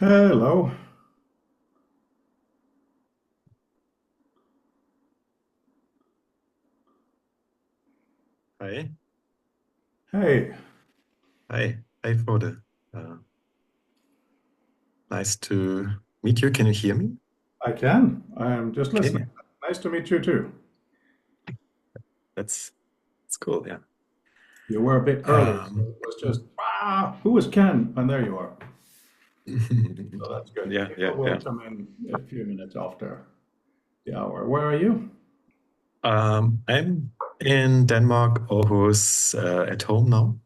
Hello. Hi, Hey, hi, Frode. Uh, nice to meet you. Can you hear me? I can. I'm just listening. Okay, Nice to meet you too. that's cool. Yeah. You were a bit early, so Um, it was just, who was Ken? And there you are. So that's good. yeah, yeah, People will yeah. come in a few minutes after the hour. Where are you? I'm in Denmark, Aarhus, at home now,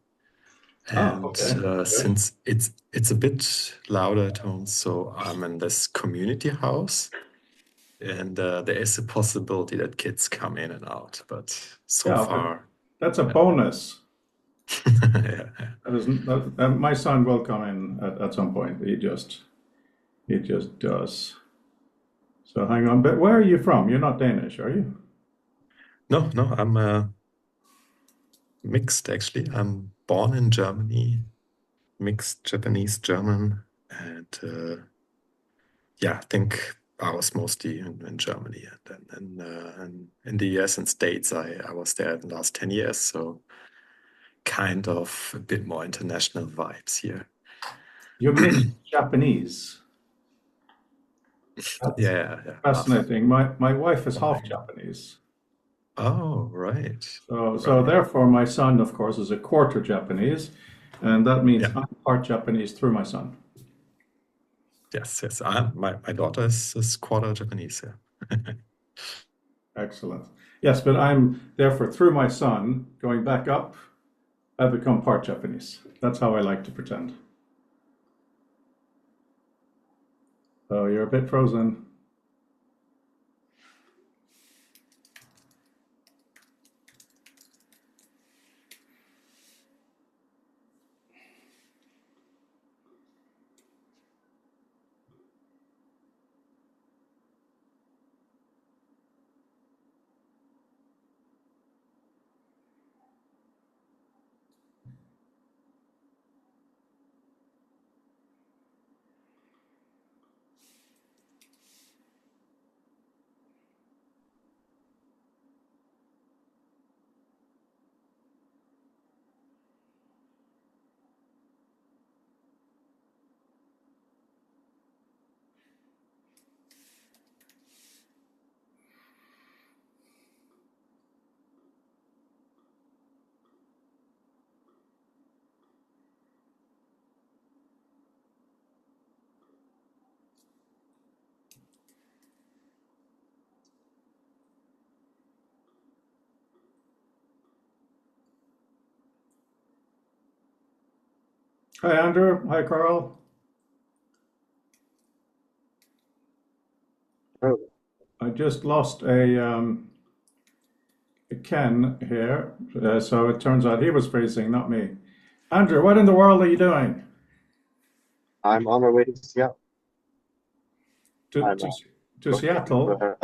Ah, and okay. Good. since it's a bit louder at home, so I'm in this community house, and there is a possibility that kids come in and out, but so Yeah, okay. far, That's a yeah, bonus. yeah, yeah. My son will come in at some point. He just does. So hang on. But where are you from? You're not Danish, are you? No, no, I'm mixed actually. I'm born in Germany, mixed Japanese German, and yeah, I think I was mostly in Germany, and then in the US and States, I was there the last 10 years, so kind of a bit more international vibes here. You're mixed Japanese. That's Yeah, yeah, half. fascinating. My wife is half Japanese. Oh, right, So right. therefore my son, of course, is a quarter Japanese, and that means Yeah, I'm part Japanese through my son. yes, yes. My daughter is quarter Japanese. Yeah. Excellent. Yes, but I'm therefore through my son going back up, I become part Japanese. That's how I like to pretend. So you're a bit frozen. Hi Andrew. Hi Carl. Oh, I just lost a Ken here, so it turns out he was freezing, not me. Andrew, what in the world are you doing? I'm on my way to Seattle. To, I'm to, to going to, Seattle?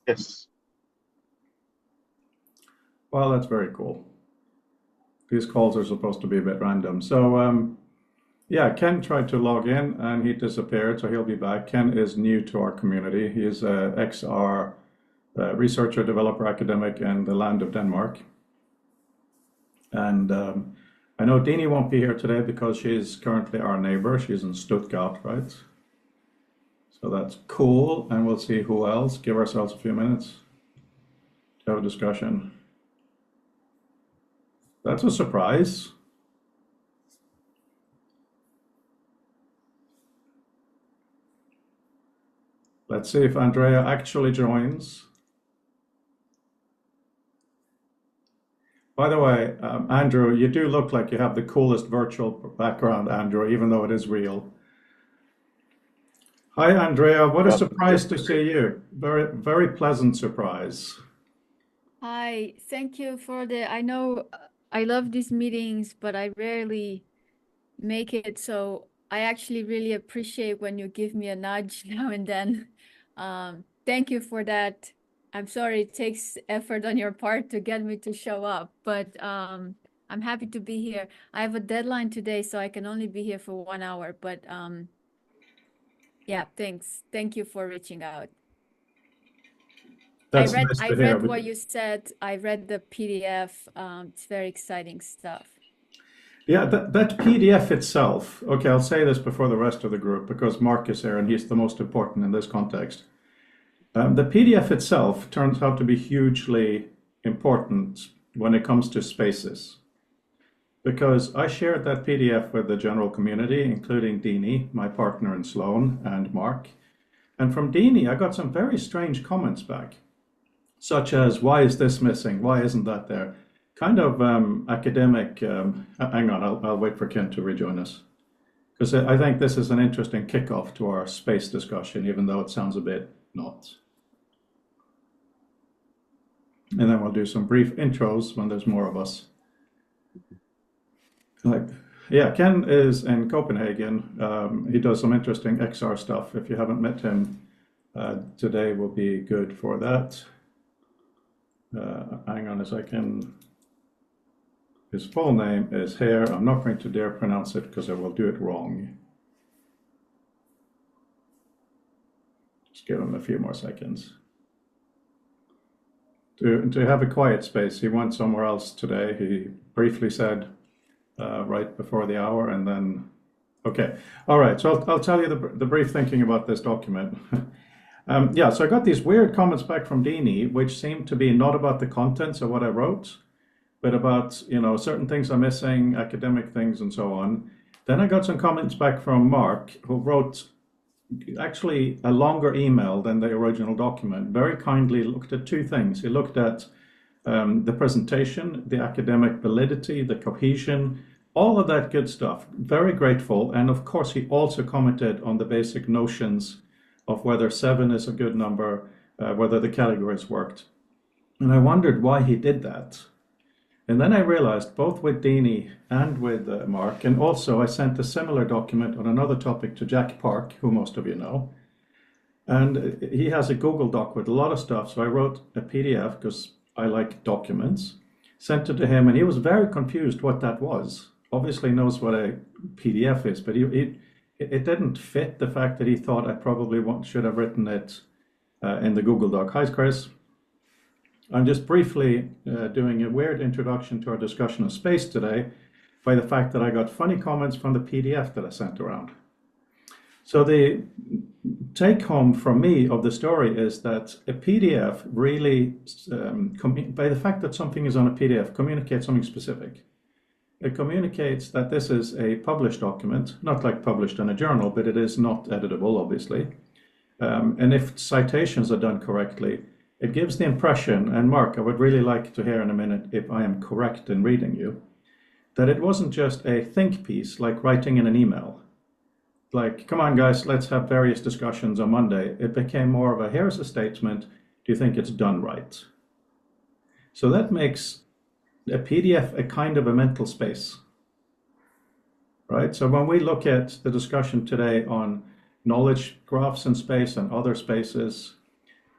yes. Well, that's very cool. These calls are supposed to be a bit random. So, yeah, Ken tried to log in and he disappeared, so he'll be back. Ken is new to our community. He is a XR researcher, developer, academic in the land of Denmark. And I know Dini won't be here today because she's currently our neighbor. She's in Stuttgart, right? So that's cool. And we'll see who else. Give ourselves a few minutes to have a discussion. That's a surprise. Let's see if Andrea actually joins. By the way, Andrew, you do look like you have the coolest virtual background, Andrew, even though it is real. Hi, Andrea. What a Well, surprise to see you. Very, very pleasant surprise. Hi, thank you for the. I know I love these meetings, but I rarely make it. So I actually really appreciate when you give me a nudge now and then. Thank you for that. I'm sorry it takes effort on your part to get me to show up, but I'm happy to be here. I have a deadline today, so I can only be here for 1 hour. But yeah, thanks. Thank you for reaching out. That's nice I to hear. read what you said. I read the PDF. It's very exciting stuff. Yeah, that PDF itself, okay, I'll say this before the rest of the group because Mark is here and he's the most important in this context. The PDF itself turns out to be hugely important when it comes to spaces. Because I shared that PDF with the general community, including Deanie, my partner in Sloan, and Mark. And from Deanie, I got some very strange comments back, such as, why is this missing? Why isn't that there? Kind of academic. Hang on, I'll wait for Ken to rejoin us. Because I think this is an interesting kickoff to our space discussion, even though it sounds a bit not. And then we'll do some brief intros when there's more of us. Yeah, Ken is in Copenhagen. He does some interesting XR stuff. If you haven't met him, today will be good for that. Hang on a second. His full name is Hare. I'm not going to dare pronounce it because I will do it wrong. Just give him a few more seconds. To have a quiet space, he went somewhere else today. He briefly said right before the hour, and then, okay. All right, so I'll tell you the brief thinking about this document. Yeah, so I got these weird comments back from Deanie, which seemed to be not about the contents of what I wrote, but about, certain things are missing, academic things, and so on. Then I got some comments back from Mark, who wrote actually a longer email than the original document. Very kindly looked at two things. He looked at the presentation, the academic validity, the cohesion, all of that good stuff. Very grateful. And of course, he also commented on the basic notions of whether 7 is a good number, whether the categories worked. And I wondered why he did that. And then I realized, both with Deanie and with Mark, and also I sent a similar document on another topic to Jack Park, who most of you know. And he has a Google Doc with a lot of stuff. So I wrote a PDF because I like documents, sent it to him, and he was very confused what that was. Obviously knows what a PDF is, but it didn't fit the fact that he thought I probably should have written it in the Google Doc. Hi, Chris. I'm just briefly doing a weird introduction to our discussion of space today by the fact that I got funny comments from the PDF that I sent around. So the take home from me of the story is that a PDF really, by the fact that something is on a PDF, communicates something specific. It communicates that this is a published document, not like published in a journal, but it is not editable, obviously. And if citations are done correctly, it gives the impression, and Mark, I would really like to hear in a minute if I am correct in reading you, that it wasn't just a think piece like writing in an email. Like, come on guys, let's have various discussions on Monday. It became more of a, here's a statement, do you think it's done right? So that makes a PDF a kind of a mental space, right? So when we look at the discussion today on knowledge graphs in space and other spaces,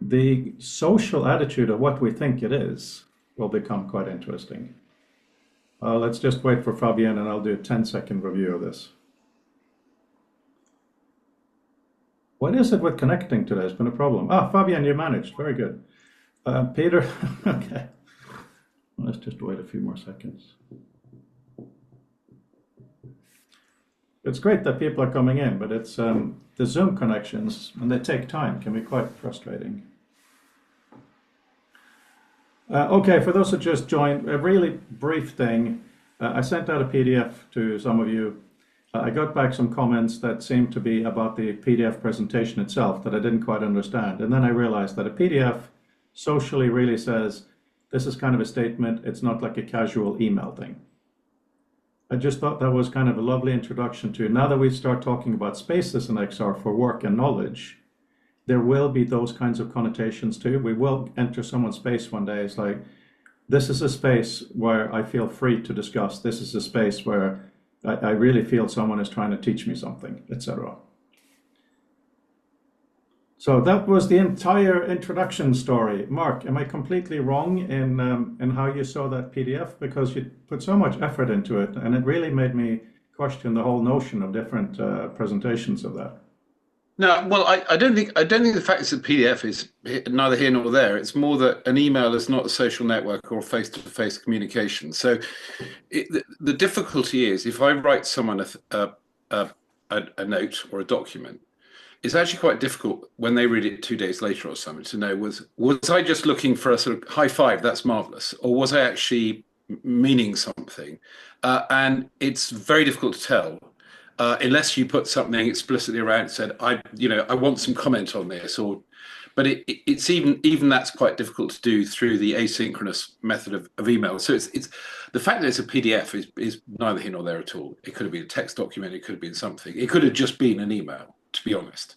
the social attitude of what we think it is will become quite interesting. Let's just wait for Fabienne and I'll do a 10-second review of this. What is it with connecting today? It's been a problem. Fabienne, you managed. Very good. Peter, okay. Let's just wait a few more seconds. It's great that people are coming in, but it's the Zoom connections, and they take time, can be quite frustrating. Okay, for those who just joined, a really brief thing. I sent out a PDF to some of you. I got back some comments that seemed to be about the PDF presentation itself that I didn't quite understand. And then I realized that a PDF socially really says, this is kind of a statement, it's not like a casual email thing. I just thought that was kind of a lovely introduction to, now that we start talking about spaces in XR for work and knowledge, there will be those kinds of connotations too. We will enter someone's space one day. It's like, this is a space where I feel free to discuss. This is a space where I really feel someone is trying to teach me something, etc. So that was the entire introduction story. Mark, am I completely wrong in how you saw that PDF? Because you put so much effort into it, and it really made me question the whole notion of different presentations of that. No, well, I don't think the fact it's a PDF is neither here nor there. It's more that an email is not a social network or face-to-face communication. So the difficulty is if I write someone a note or a document, it's actually quite difficult when they read it 2 days later or something to know was I just looking for a sort of high five, that's marvelous, or was I actually meaning something? And it's very difficult to tell unless you put something explicitly around and said, I want some comment on this, but it's even that's quite difficult to do through the asynchronous method of email. So it's the fact that it's a PDF is neither here nor there at all. It could have been a text document, it could have been something, it could have just been an email, to be honest.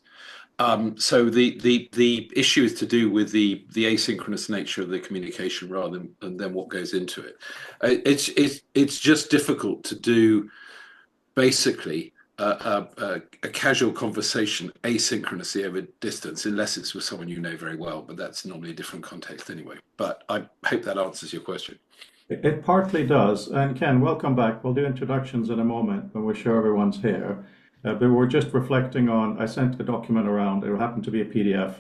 So the issue is to do with the asynchronous nature of the communication rather than what goes into it. It's just difficult to do basically a casual conversation asynchronously over distance, unless it's with someone you know very well, but that's normally a different context anyway. But I hope that answers your question. It partly does. And Ken, welcome back. We'll do introductions in a moment when we're sure everyone's here. But we're just reflecting on, I sent a document around, it happened to be a PDF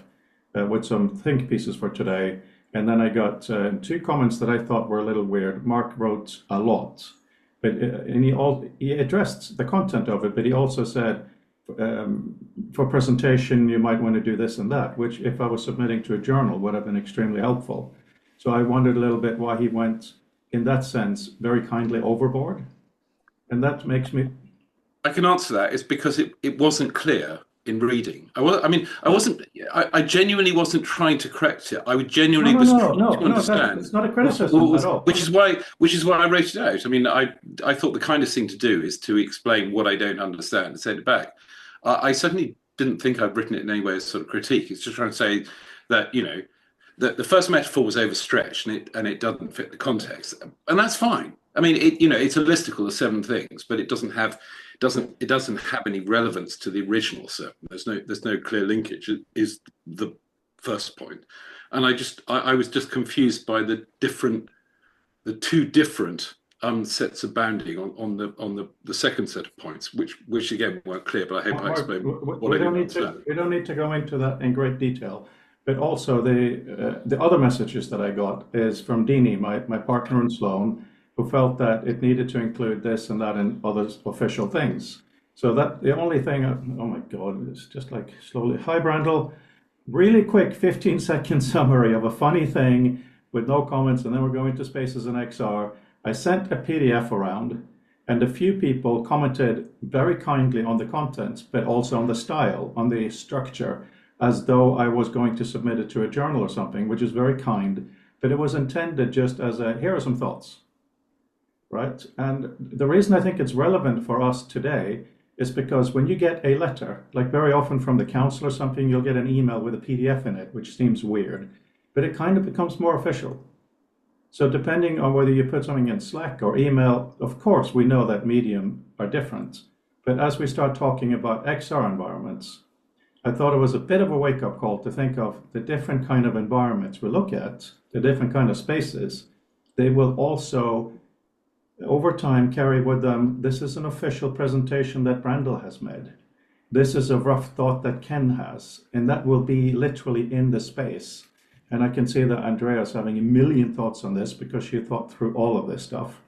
with some think pieces for today. And then I got 2 comments that I thought were a little weird. Mark wrote a lot, but and he addressed the content of it, but he also said, for presentation, you might want to do this and that, which if I was submitting to a journal would have been extremely helpful. So I wondered a little bit why he went, in that sense, very kindly overboard. And that makes me... I can answer that. It's because it wasn't clear in reading. I genuinely wasn't trying to correct it. I would genuinely was trying to understand. It's not a criticism at all. Which is why I wrote it out. I mean, I thought the kindest thing to do is to explain what I don't understand and send it back. I certainly didn't think I'd written it in any way as sort of critique. It's just trying to say that, that the first metaphor was overstretched and it doesn't fit the context, and that's fine. I mean, it's a listicle of 7 things, but it doesn't have any relevance to the original. So there's no clear linkage. It is the first point, and I was just confused by the 2 different sets of bounding on the second set of points, which again weren't clear. But I hope I explained what I didn't understand. We don't need to go into that in great detail. But also the other messages that I got is from Dini, my partner in Sloan, who felt that it needed to include this and that and other official things. So that the only thing, oh my God, it's just like slowly. Hi, Brandel. Really quick 15-second summary of a funny thing with no comments, and then we're going to Spaces and XR. I sent a PDF around, and a few people commented very kindly on the contents, but also on the style, on the structure, as though I was going to submit it to a journal or something, which is very kind, but it was intended just as here are some thoughts. Right? And the reason I think it's relevant for us today is because when you get a letter, like very often from the council or something, you'll get an email with a PDF in it, which seems weird, but it kind of becomes more official. So depending on whether you put something in Slack or email, of course, we know that medium are different. But as we start talking about XR environments, I thought it was a bit of a wake-up call to think of the different kind of environments we look at, the different kind of spaces. They will also over time carry with them, this is an official presentation that Brandel has made. This is a rough thought that Ken has, and that will be literally in the space. And I can see that Andrea's having a million thoughts on this because she thought through all of this stuff.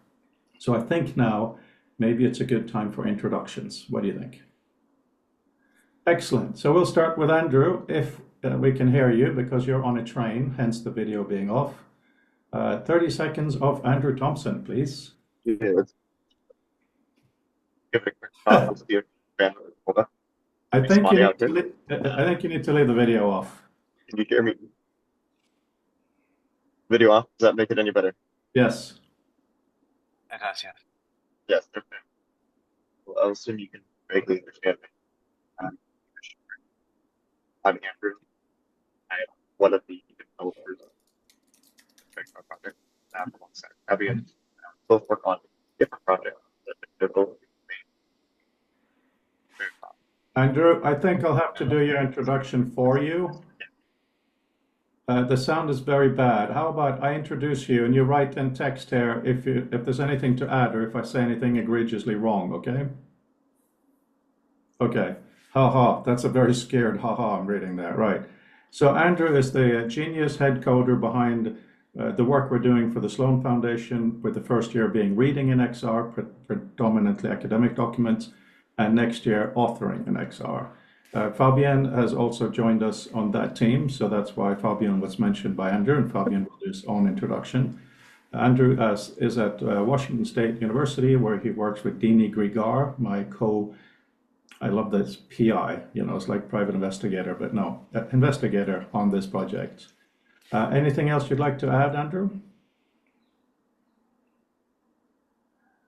So I think now maybe it's a good time for introductions. What do you think? Excellent. So we'll start with Andrew, if we can hear you, because you're on a train, hence the video being off. 30 seconds of Andrew Thompson, please. Yeah, let's give it a quick let's do it. Hold on. I think you need to leave the video off. Can you hear me? Video off. Does that make it any better? Yes. It does, yes. Yes. Okay. Well, I'll assume you can vaguely understand me. I'm Andrew. I am one of the developers of the project. Alongside Abby and both work on different projects that they're both Andrew, I think I'll have to do your introduction for you. The sound is very bad. How about I introduce you and you write in text here if there's anything to add or if I say anything egregiously wrong, okay? Okay. Ha ha. That's a very scared ha ha I'm reading there. Right. So Andrew is the genius head coder behind the work we're doing for the Sloan Foundation, with the first year being reading in XR, predominantly academic documents, and next year authoring in XR. Fabian has also joined us on that team, so that's why Fabian was mentioned by Andrew, and Fabian will do his own introduction. Andrew is at Washington State University, where he works with Dini Grigar, I love this PI, it's like private investigator, but no, investigator on this project. Anything else you'd like to add, Andrew?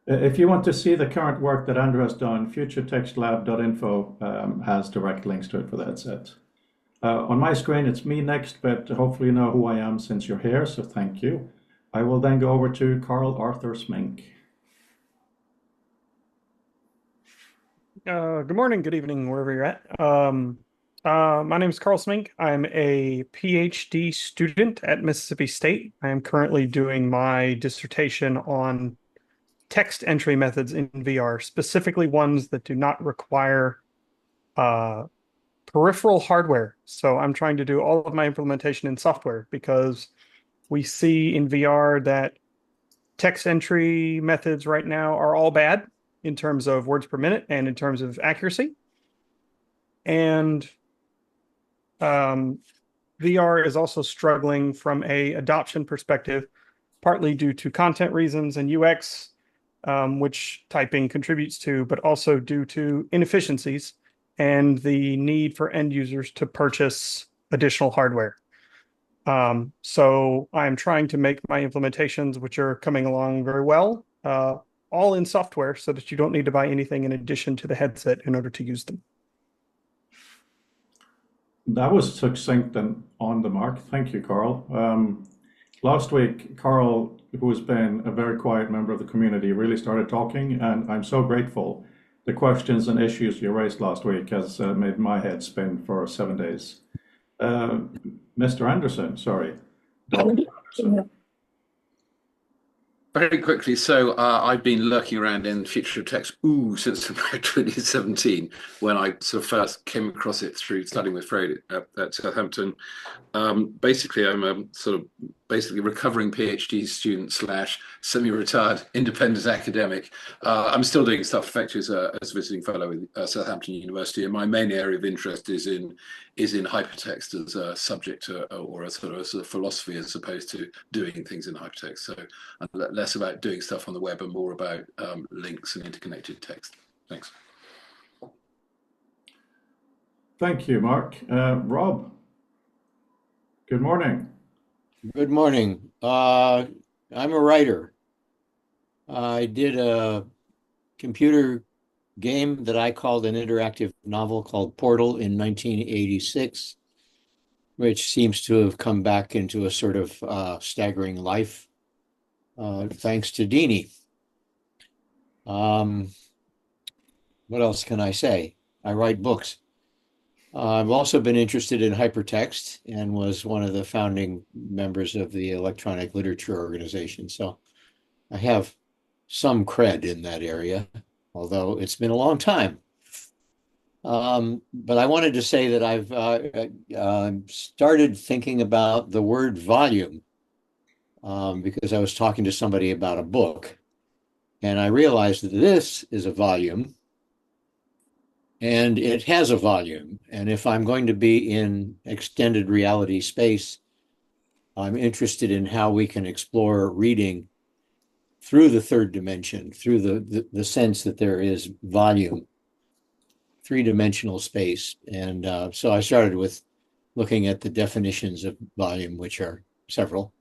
If you want to see the current work that Andrew has done, futuretextlab.info has direct links to it for that set. On my screen, it's me next, but hopefully you know who I am since you're here, so thank you. I will then go over to Carl Arthur Smink. Good morning, good evening, wherever you're at. My name is Carl Smink. I'm a PhD student at Mississippi State. I am currently doing my dissertation on text entry methods in VR, specifically ones that do not require peripheral hardware. So I'm trying to do all of my implementation in software, because we see in VR that text entry methods right now are all bad in terms of words per minute and in terms of accuracy. And VR is also struggling from a adoption perspective, partly due to content reasons and UX, which typing contributes to, but also due to inefficiencies and the need for end users to purchase additional hardware. So I'm trying to make my implementations, which are coming along very well, all in software, so that you don't need to buy anything in addition to the headset in order to use them. That was succinct and on the mark. Thank you, Carl. Last week, Carl, who has been a very quiet member of the community, really started talking, and I'm so grateful. The questions and issues you raised last week has made my head spin for 7 days. Mr. Anderson, sorry. Dr. Anderson. Very quickly, so I've been lurking around in Future of Text since about 2017, when I sort of first came across it through studying with Freud at Southampton. Basically, I'm a sort of recovering PhD student / semi-retired independent academic. I'm still doing stuff effectively as a visiting fellow at Southampton University, and my main area of interest is in hypertext as a subject or a sort of philosophy, as opposed to doing things in hypertext. So less about doing stuff on the web and more about links and interconnected text. Thanks. Thank you, Mark. Rob, good morning. Good morning. I'm a writer. I did a computer game that I called an interactive novel called Portal in 1986, which seems to have come back into a sort of staggering life, thanks to Dini. What else can I say? I write books. I've also been interested in hypertext and was one of the founding members of the Electronic Literature Organization. So I have some cred in that area, although it's been a long time. But I wanted to say that I've started thinking about the word volume because I was talking to somebody about a book, and I realized that this is a volume. And it has a volume. And if I'm going to be in extended reality space, I'm interested in how we can explore reading through the third dimension, through the sense that there is volume, three-dimensional space. And so I started with looking at the definitions of volume, which are several.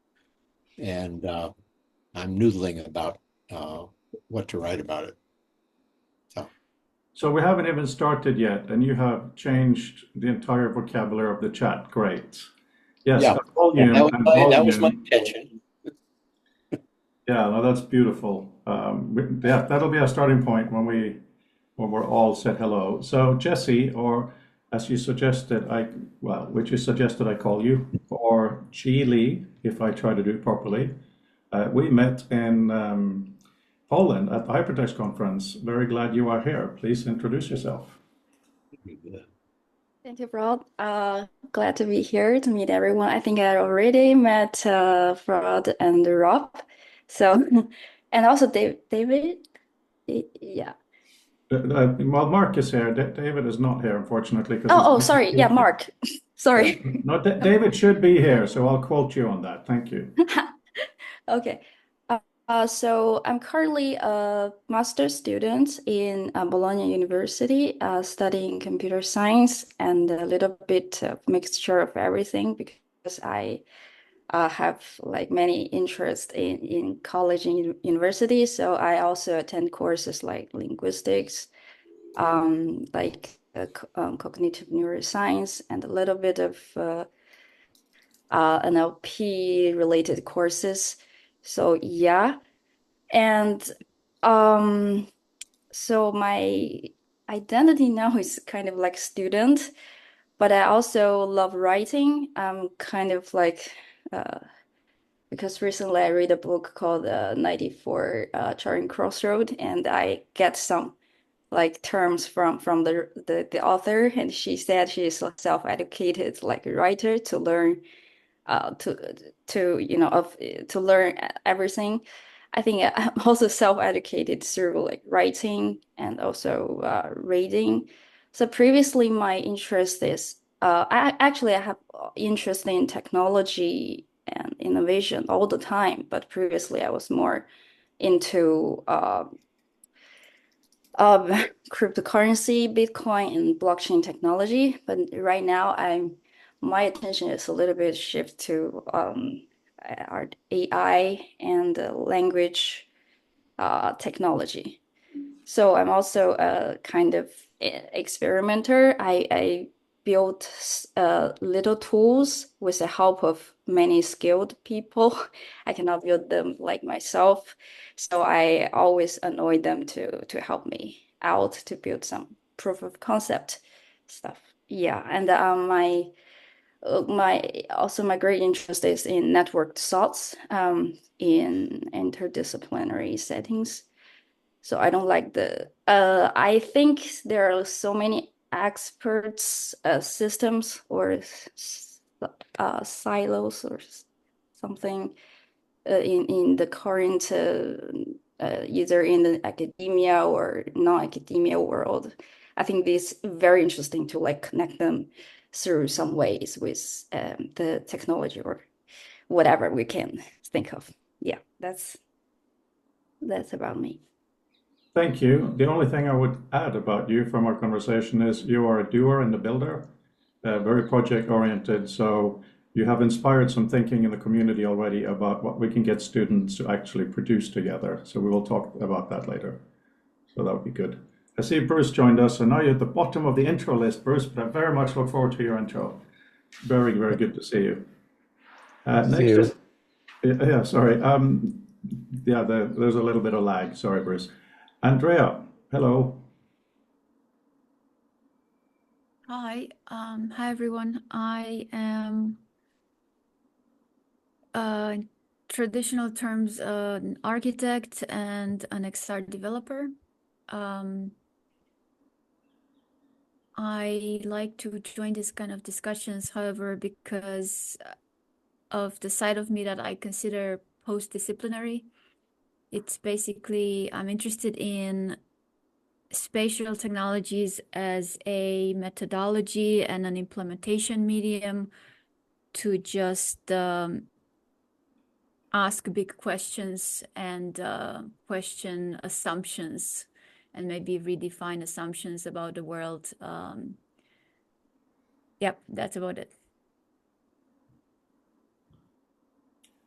And I'm noodling about what to write about it. So we haven't even started yet, and you have changed the entire vocabulary of the chat. Great. Yes, Yeah, the volume that was my volume. intention. Yeah, no, that's beautiful. Yeah, that'll be our starting point when when we're all said hello. So Jesse, or as you suggested, which you suggested I call you, or Chi Lee, if I try to do it properly. We met in Poland at the Hypertext conference. Very glad you are here. Please introduce yourself. Thank you, Rod. Glad to be here to meet everyone. I think I already met Rod and Rob. So, and also David. Yeah. Well, Mark is here. David is not here, unfortunately. Sorry. Yeah, Mark. Sorry. No, David should be here, so I'll quote you on that. Thank you. Okay. So I'm currently a master's student in Bologna University, studying computer science and a little bit of mixture of everything because I have like many interests in college and university. So I also attend courses like linguistics, cognitive neuroscience, and a little bit of NLP related courses. So yeah. And so my identity now is kind of like student, but I also love writing. I'm kind of like because recently I read a book called 94 Charing Crossroad, and I get some like terms from the author, and she said she's a self-educated like writer to learn to learn everything. I think I'm also self-educated through like writing and also reading. So previously, my interest is I have interest in technology and innovation all the time, but previously I was more into cryptocurrency, Bitcoin, and blockchain technology. But right now, my attention is a little bit shift to art AI and language technology. So I'm also a kind of experimenter. I built little tools with the help of many skilled people. I cannot build them like myself. So I always annoy them to help me out to build some proof of concept stuff. Yeah, and my great interest is in networked thoughts in interdisciplinary settings. So I don't like I think there are so many experts systems or silos or something in the current either in the academia or non-academia world. I think this is very interesting to like connect them through some ways with the technology or whatever we can think of. Yeah, that's about me. Thank you. The only thing I would add about you from our conversation is you are a doer and a builder, very project oriented. So you have inspired some thinking in the community already about what we can get students to actually produce together. So we will talk about that later. So that would be good. I see Bruce joined us, and now you're at the bottom of the intro list, Bruce, but I very much look forward to your intro. Very, very good to see you. Next, yeah, sorry. There's a little bit of lag. Sorry, Bruce. Andrea, hello. Hi, everyone. I am, traditional terms, an architect and an XR developer. I like to join this kind of discussions, however, because of the side of me that I consider post-disciplinary. It's basically, I'm interested in spatial technologies as a methodology and an implementation medium to just ask big questions and question assumptions and maybe redefine assumptions about the world. Yep, that's about it.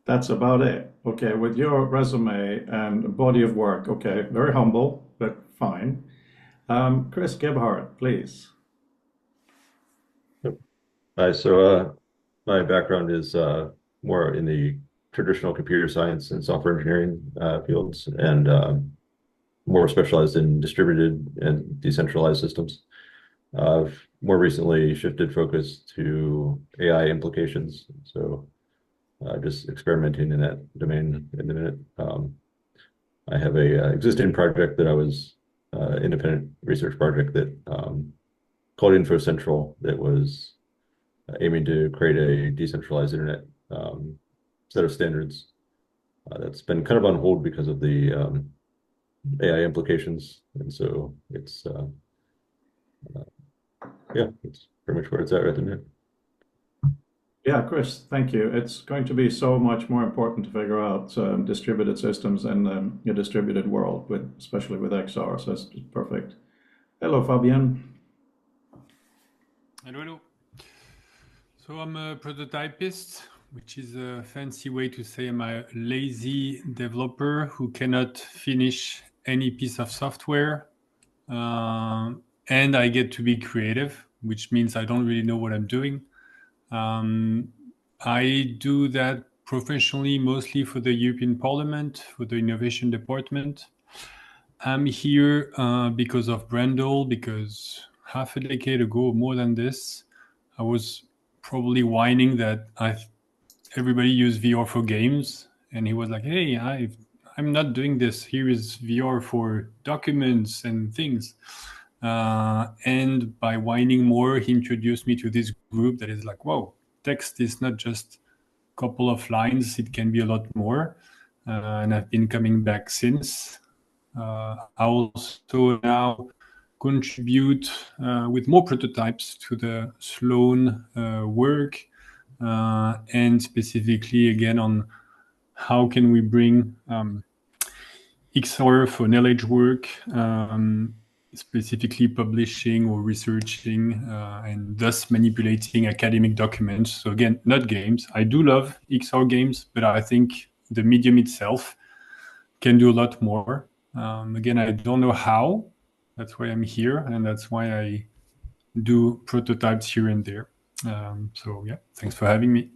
That's about it. Okay, with your resume and body of work, okay, very humble, but fine. Chris Gebhardt, please. Hi, so my background is more in the traditional computer science and software engineering fields, and more specialized in distributed and decentralized systems. I've more recently shifted focus to AI implications, so just experimenting in that domain in the minute. I have a existing project that I was independent research project that called Info Central that was aiming to create a decentralized internet set of standards that's been kind of on hold because of the AI implications, and so it's yeah, it's pretty much where it's at right now. Yeah, Chris, thank you. It's going to be so much more important to figure out distributed systems in a distributed world, especially with XR. So it's perfect. Hello, Fabian. Hello, hello. So I'm a prototypist, which is a fancy way to say I'm a lazy developer who cannot finish any piece of software. And I get to be creative, which means I don't really know what I'm doing. I do that professionally, mostly for the European Parliament, for the Innovation Department. I'm here because of Brendel, because half a decade ago, more than this, I was probably whining that everybody use VR for games. And he was like, hey, I'm not doing this. Here is VR for documents and things. And by whining more, he introduced me to this group that is like, whoa, text is not just a couple of lines, it can be a lot more. And I've been coming back since. I also now contribute with more prototypes to the Sloan work, and specifically again on how can we bring XR for knowledge work, specifically publishing or researching, and thus manipulating academic documents. So again, not games. I do love XR games, but I think the medium itself can do a lot more. Again, I don't know how. That's why I'm here, and that's why I do prototypes here and there. So yeah, thanks for having me.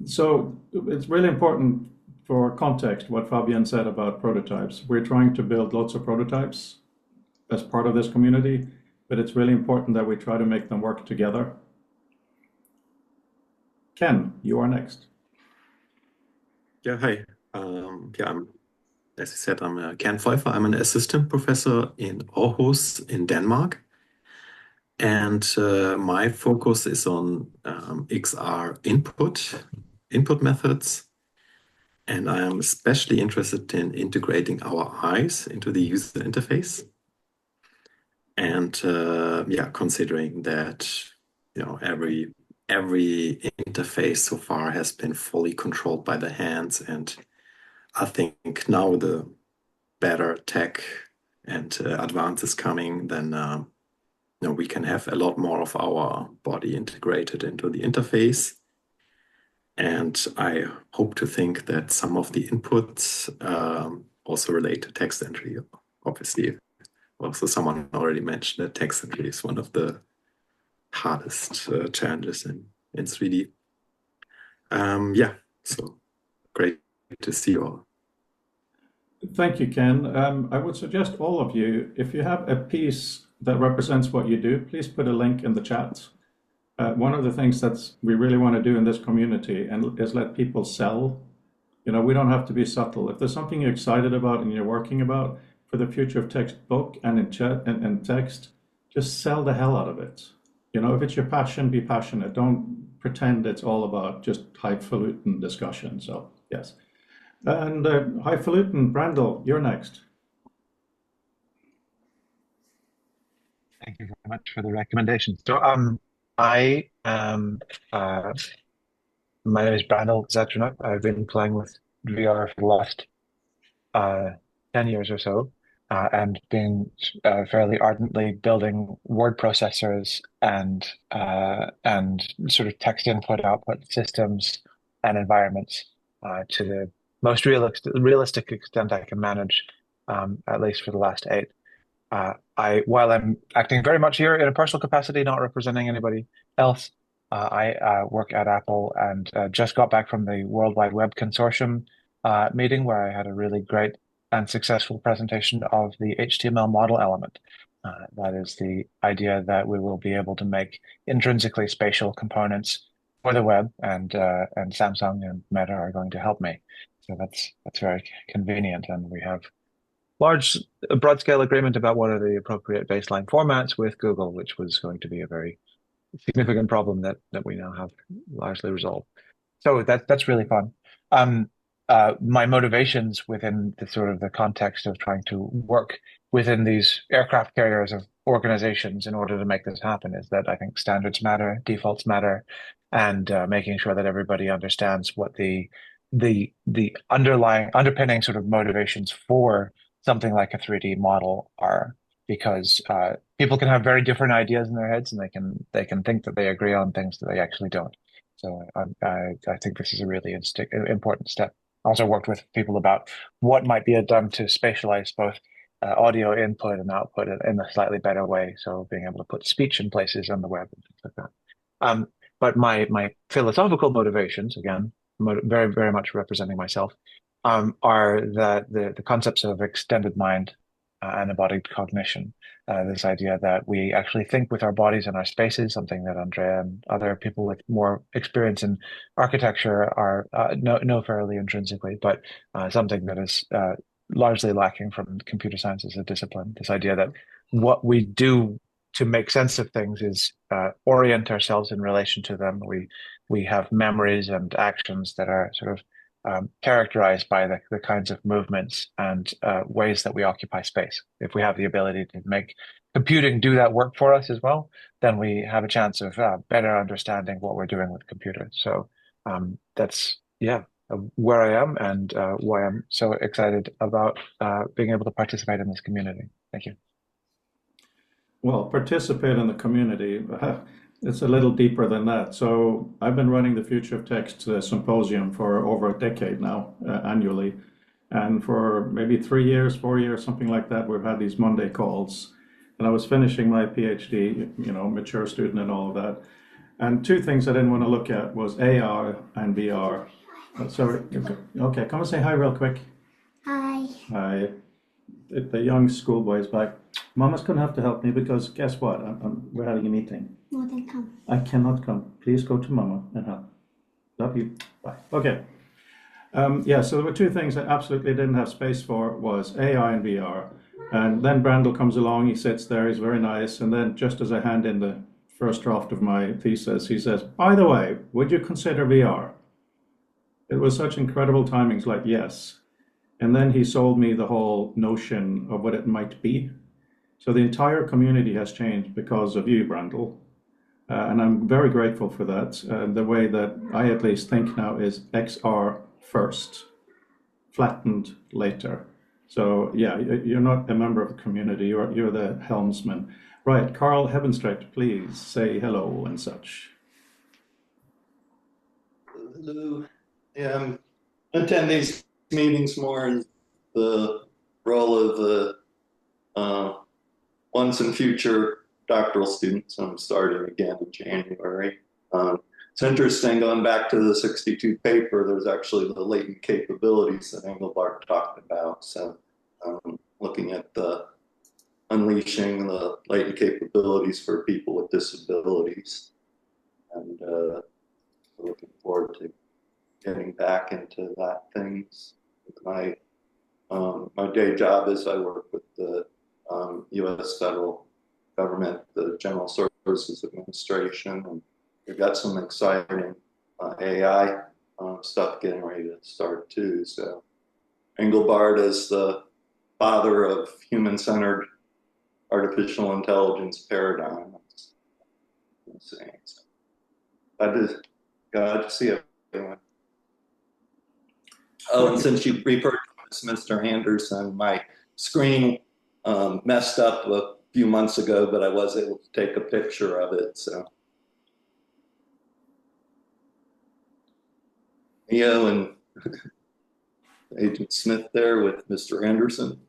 So it's really important for context what Fabian said about prototypes. We're trying to build lots of prototypes as part of this community, but it's really important that we try to make them work together. Ken, you are next. Yeah, hi. As I said, I'm Ken Pfeiffer. I'm an assistant professor in Aarhus in Denmark. And my focus is on XR input methods. And I am especially interested in integrating our eyes into the user interface. And considering that, every interface so far has been fully controlled by the hands, and I think now the better tech and advances coming, then we can have a lot more of our body integrated into the interface. And I hope to think that some of the inputs also relate to text entry. Obviously, also someone already mentioned that text entry is one of the hardest challenges in 3D. So great to see you all. Thank you, Ken. I would suggest all of you, if you have a piece that represents what you do, please put a link in the chat. One of the things that we really want to do in this community is let people sell. We don't have to be subtle. If there's something you're excited about and you're working about for the future of text book and in chat and text, just sell the hell out of it. If it's your passion, be passionate. Don't pretend it's all about just highfalutin discussion. So yes. And highfalutin, Brandel, you're next. Thank you very much for the recommendation. So I am my name is Brandel Zetranuk. I've been playing with VR for the last 10 years or so, and been fairly ardently building word processors and sort of text input output systems and environments to the most realistic extent I can manage, at least for the last 8. While I'm acting very much here in a personal capacity, not representing anybody else, I work at Apple and just got back from the World Wide Web Consortium meeting where I had a really great and successful presentation of the HTML model element. That is the idea that we will be able to make intrinsically spatial components for the web, and Samsung and Meta are going to help me. So that's very convenient, and we have broad scale agreement about what are the appropriate baseline formats with Google, which was going to be a very significant problem that we now have largely resolved. So that's really fun. My motivations within the sort of the context of trying to work within these aircraft carriers of organizations in order to make this happen is that I think standards matter, defaults matter, and making sure that everybody understands what the underpinning sort of motivations for something like a 3D model are, because people can have very different ideas in their heads, and they can think that they agree on things that they actually don't. So I think this is a really important step. Also worked with people about what might be done to spatialize both audio input and output in a slightly better way. So being able to put speech in places on the web and things like that. But my philosophical motivations, again, very, very much representing myself, are the concepts of extended mind and embodied cognition. This idea that we actually think with our bodies and our spaces, something that Andrea and other people with more experience in architecture are know fairly intrinsically, but something that is largely lacking from computer science as a discipline. This idea that what we do to make sense of things is orient ourselves in relation to them. We have memories and actions that are sort of characterized by the kinds of movements and ways that we occupy space. If we have the ability to make computing do that work for us as well, then we have a chance of better understanding what we're doing with computers. So that's where I am and why I'm so excited about being able to participate in this community. Thank you. Well, participate in the community. It's a little deeper than that. So I've been running the Future of Text symposium for over a decade now, annually. And for maybe 3 years, 4 years, something like that, we've had these Monday calls. And I was finishing my PhD, mature student and all of that. And two things I didn't want to look at was AR and VR. So, okay, come and say hi real quick. Hi. Hi. The young schoolboy is back. Mama's going to have to help me because guess what? We're having a meeting. No, then come. I cannot come. Please go to Mama and help. Love you. Bye. Okay. So there were two things I absolutely didn't have space for was AI and VR. And then Brandel comes along, he sits there, he's very nice. And then just as I hand in the first draft of my thesis, he says, by the way, would you consider VR? It was such incredible timings, like, yes. And then he sold me the whole notion of what it might be. So the entire community has changed because of you, Brandel. And I'm very grateful for that. The way that I at least think now is XR first, flattened later. So yeah, you're not a member of the community, you're the helmsman. Right, Carl Hebenstreit, please say hello and such. Hello. Yeah, I attend these meetings more in the role of once and future doctoral students. I'm starting again in January. It's interesting, going back to the 62 paper, there's actually the latent capabilities that Engelbart talked about. So looking at the unleashing the latent capabilities for people with disabilities. And looking forward to getting back into that things. My day job is I work with the U.S. federal government, the General Services Administration, and we've got some exciting AI stuff getting ready to start too. So Engelbart is the father of human-centered artificial intelligence paradigm. So, glad to see everyone. Oh, and since you referred to Mr. Anderson, my screen messed up a few months ago, but I was able to take a picture of it. So, Neo and Agent Smith there with Mr. Anderson.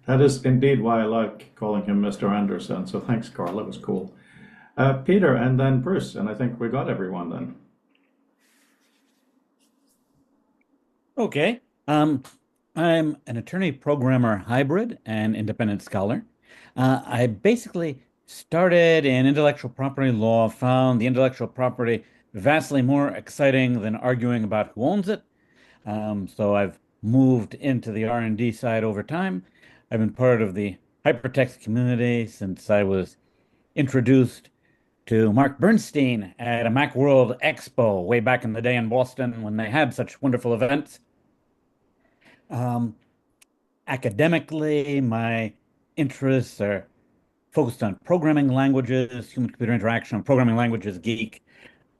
That is indeed why I like calling him Mr. Anderson. So thanks, Carl. That was cool. Peter and then Bruce, and I think we got everyone then. Okay. I'm an attorney programmer hybrid and independent scholar. I basically started in intellectual property law, found the intellectual property vastly more exciting than arguing about who owns it. So I've moved into the R&D side over time. I've been part of the hypertext community since I was introduced to Mark Bernstein at a Macworld Expo way back in the day in Boston when they had such wonderful events. Um, Academically, my interests are focused on programming languages, human-computer interaction, programming languages geek.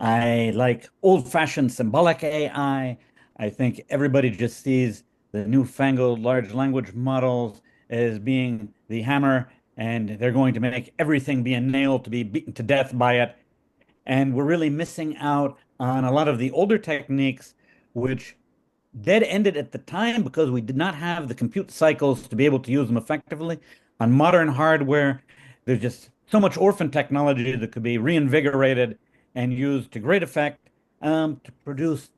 I like old-fashioned symbolic AI. I think everybody just sees the newfangled large language models as being the hammer, and they're going to make everything be a nail to be beaten to death by it. And we're really missing out on a lot of the older techniques, which dead ended at the time because we did not have the compute cycles to be able to use them effectively. On modern hardware, there's just so much orphan technology that could be reinvigorated and used to great effect to produce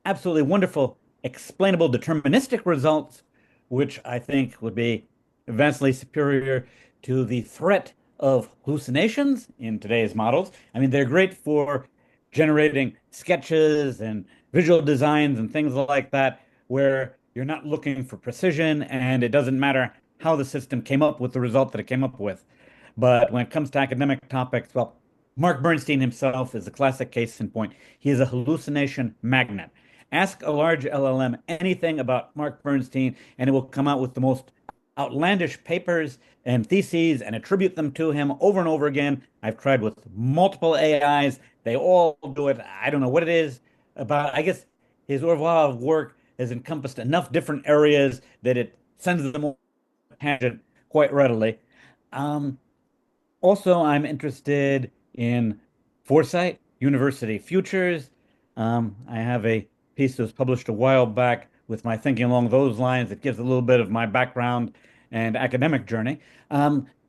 absolutely wonderful, explainable, deterministic results, which I think would be vastly superior to the threat of hallucinations in today's models. I mean, they're great for generating sketches and visual designs and things like that, where you're not looking for precision and it doesn't matter how the system came up with the result that it came up with. But when it comes to academic topics, well, Mark Bernstein himself is a classic case in point. He is a hallucination magnet. Ask a large LLM anything about Mark Bernstein, and it will come out with the most outlandish papers and theses and attribute them to him over and over again. I've tried with multiple AIs. They all do it. I don't know what it is about. I guess his oeuvre of work has encompassed enough different areas that it sends them on a tangent quite readily. Um, Also, I'm interested in foresight, university futures. I have a piece that was published a while back with my thinking along those lines. It gives a little bit of my background and academic journey.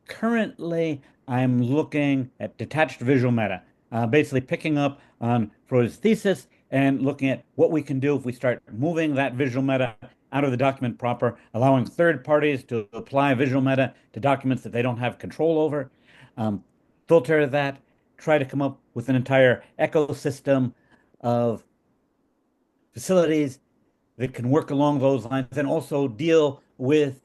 Currently, I'm looking at detached visual meta, basically picking up on Freud's thesis and looking at what we can do if we start moving that visual meta out of the document proper, allowing third parties to apply visual meta to documents that they don't have control over, um, filter that, try to come up with an entire ecosystem of facilities that can work along those lines and also deal with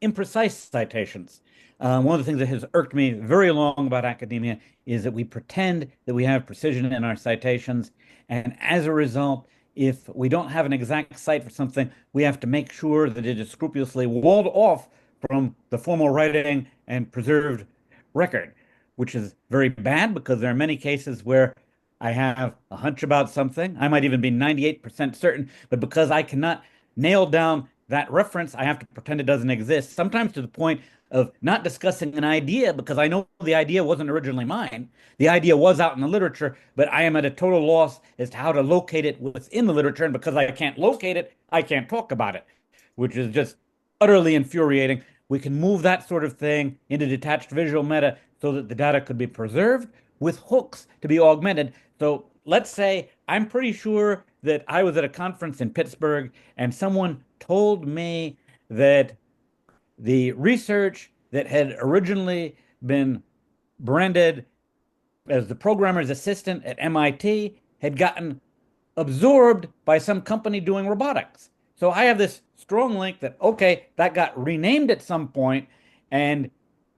imprecise citations. One of the things that has irked me very long about academia is that we pretend that we have precision in our citations. And as a result, if we don't have an exact cite for something, we have to make sure that it is scrupulously walled off from the formal writing and preserved record, which is very bad because there are many cases where I have a hunch about something. I might even be 98% certain, but because I cannot nail down that reference, I have to pretend it doesn't exist, sometimes to the point of not discussing an idea because I know the idea wasn't originally mine. The idea was out in the literature, but I am at a total loss as to how to locate it within the literature. And because I can't locate it, I can't talk about it, which is just utterly infuriating. We can move that sort of thing into detached visual meta so that the data could be preserved with hooks to be augmented. So let's say I'm pretty sure that I was at a conference in Pittsburgh and someone told me that the research that had originally been branded as the programmer's assistant at MIT had gotten absorbed by some company doing robotics. So I have this strong link that, okay, that got renamed at some point and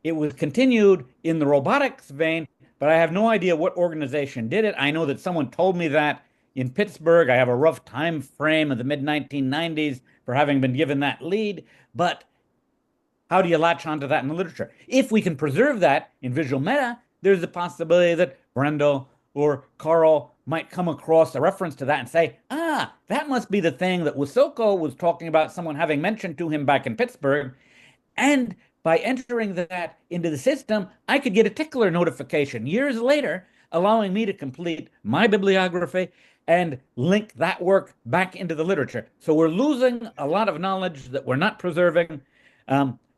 it was continued in the robotics vein, but I have no idea what organization did it. I know that someone told me that in Pittsburgh. I have a rough time frame of the mid 1990s for having been given that lead, but how do you latch onto that in the literature? If we can preserve that in visual meta, there's a possibility that Brendel or Carl might come across a reference to that and say, ah, that must be the thing that Wasoko was talking about, someone having mentioned to him back in Pittsburgh. And by entering that into the system, I could get a tickler notification years later, allowing me to complete my bibliography and link that work back into the literature. So we're losing a lot of knowledge that we're not preserving.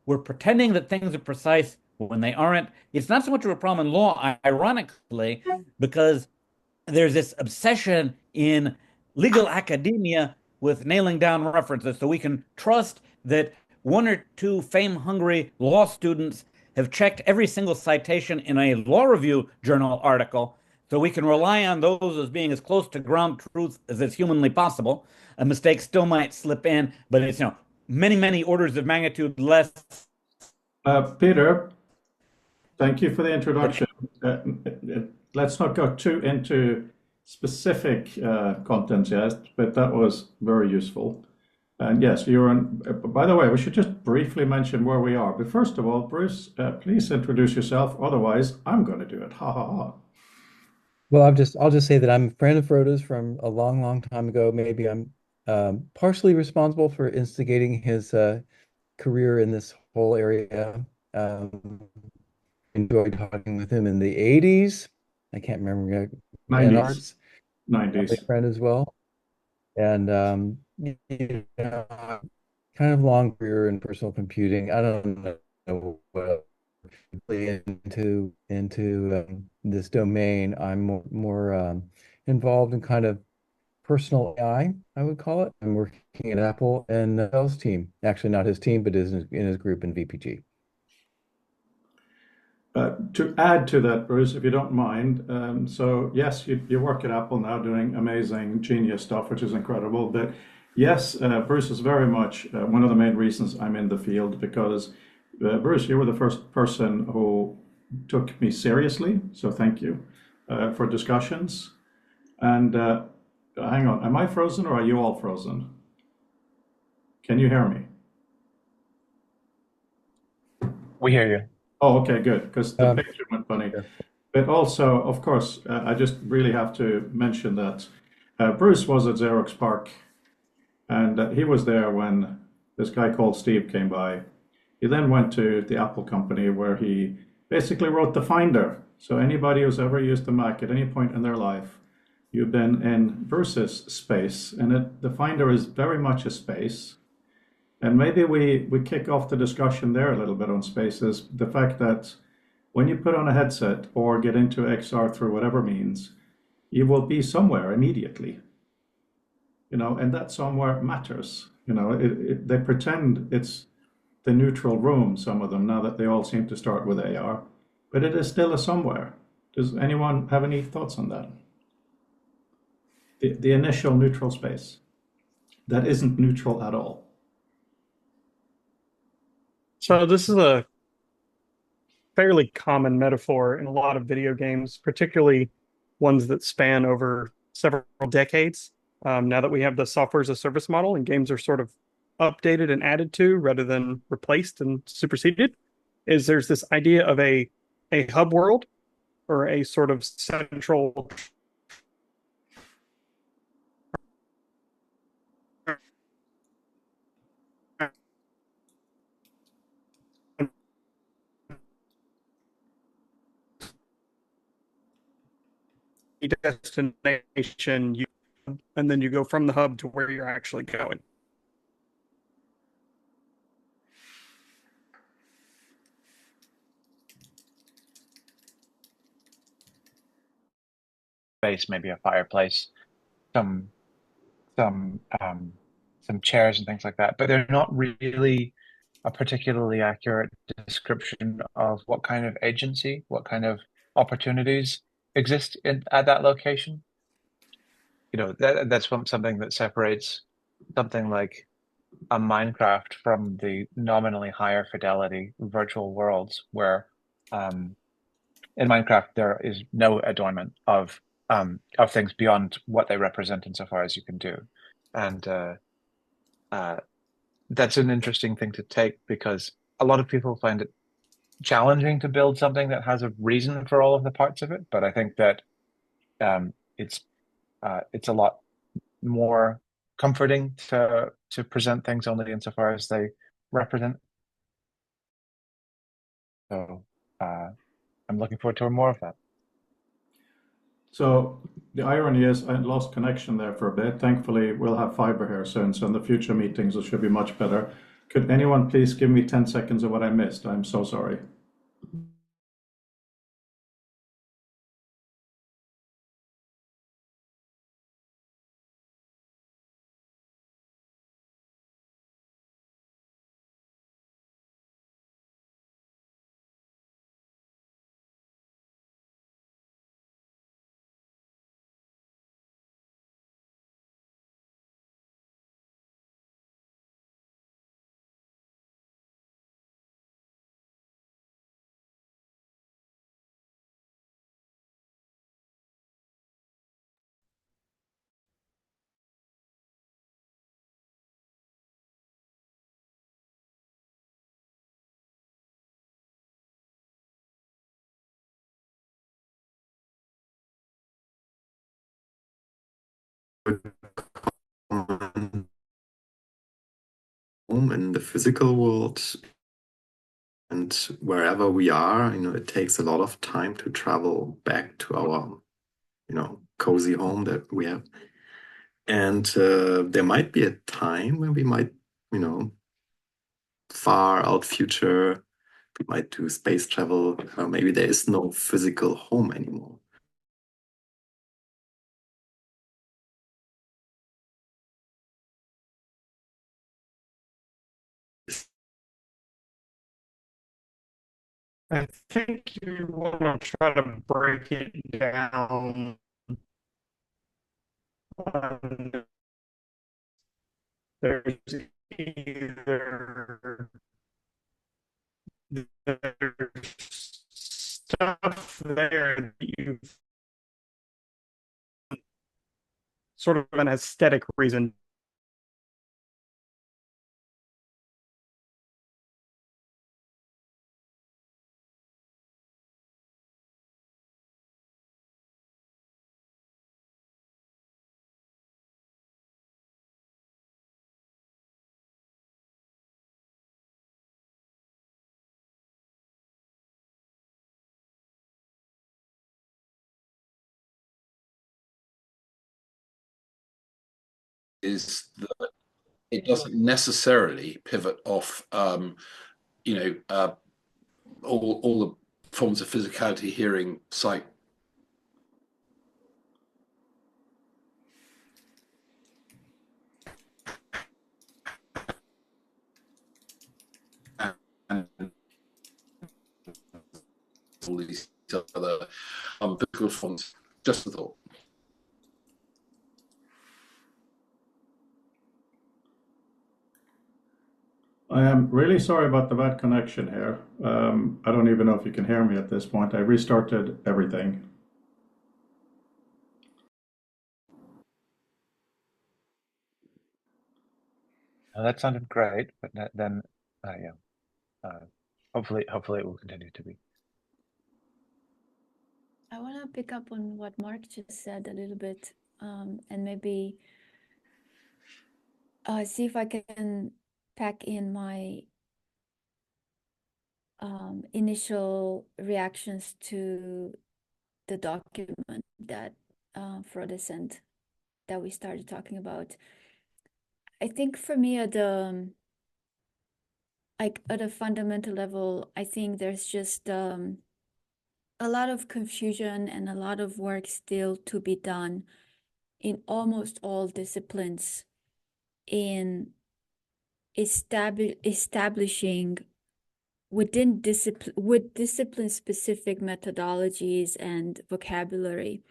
We're pretending that things are precise when they aren't. It's not so much of a problem in law, ironically, because there's this obsession in legal academia with nailing down references so we can trust that one or two fame-hungry law students have checked every single citation in a law review journal article, so we can rely on those as being as close to ground truth as is humanly possible. A mistake still might slip in, but it's many, many orders of magnitude less. Peter, thank you for the introduction. Let's not go too into specific content yet, but that was very useful. And yes, you're on. By the way, we should just briefly mention where we are. But first of all, Bruce, please introduce yourself. Otherwise, I'm going to do it. Ha ha ha. Well, I'll just say that I'm a friend of Frodo's from a long, long time ago. Maybe I'm partially responsible for instigating his career in this whole area. Enjoyed talking with him in the 80s. I can't remember. 90s. Probably 90s. a friend as well. And you know, kind of long career in personal computing. I don't know what into this domain. I'm more involved in kind of personal AI, I would call it. I'm working at Apple and Bell's team. Actually, not his team, but in his group in VPG. To add to that, Bruce, if you don't mind, so yes, you work at Apple now doing amazing, genius stuff, which is incredible. But yes, Bruce is very much one of the main reasons I'm in the field because, Bruce, you were the first person who took me seriously. So thank you for discussions. And hang on, am I frozen or are you all frozen? Can you hear me? We hear you. Oh, okay, good, because the picture went funny. Yeah. But also, of course, I just really have to mention that Bruce was at Xerox PARC, and he was there when this guy called Steve came by. He then went to the Apple company where he basically wrote the Finder. So anybody who's ever used a Mac at any point in their life, you've been in Bruce's space, and the Finder is very much a space. And maybe we kick off the discussion there a little bit on spaces. The fact that when you put on a headset or get into XR through whatever means, you will be somewhere immediately. And that somewhere matters. They pretend it's the neutral room, some of them, now that they all seem to start with AR, but it is still a somewhere. Does anyone have any thoughts on that? The initial neutral space that isn't neutral at all. So this is a fairly common metaphor in a lot of video games, particularly ones that span over several decades. Now that we have the software as a service model and games are sort of updated and added to rather than replaced and superseded, there's this idea of a hub world or a sort of central destination, and then you go from the hub to where you're actually going. Space, maybe a fireplace, some chairs and things like that, but they're not really a particularly accurate description of what kind of agency, what kind of opportunities exist at that location. That's something that separates something like a Minecraft from the nominally higher fidelity virtual worlds where in Minecraft there is no adornment of things beyond what they represent insofar as you can do. And that's an interesting thing to take because a lot of people find it challenging to build something that has a reason for all of the parts of it. But I think that it's a lot more comforting to present things only insofar as they represent. So I'm looking forward to more of that. So the irony is I lost connection there for a bit. Thankfully, we'll have fiber here soon, so in the future meetings it should be much better. Could anyone please give me 10 seconds of what I missed? I'm so sorry. common home in the physical world. And wherever we are, it takes a lot of time to travel back to our, cozy home that we have. And there might be a time when we might, far out future, we might do space travel. Maybe there is no physical home anymore. I think you want to try to break it down. There's either there's stuff there that you've sort of an aesthetic reason. Is that it doesn't necessarily pivot off, all the forms of physicality, hearing, sight. And all these other physical forms. Just a thought. I am really sorry about the bad connection here. I don't even know if you can hear me at this point. I restarted everything. That sounded great, but then, yeah, hopefully it will continue to be. I want to pick up on what Mark just said a little bit, and maybe see if I can pack in my initial reactions to the document that Frode sent that we started talking about. I think for me at a fundamental level, I think there's just a lot of confusion and a lot of work still to be done in almost all disciplines in establishing with discipline specific methodologies and vocabulary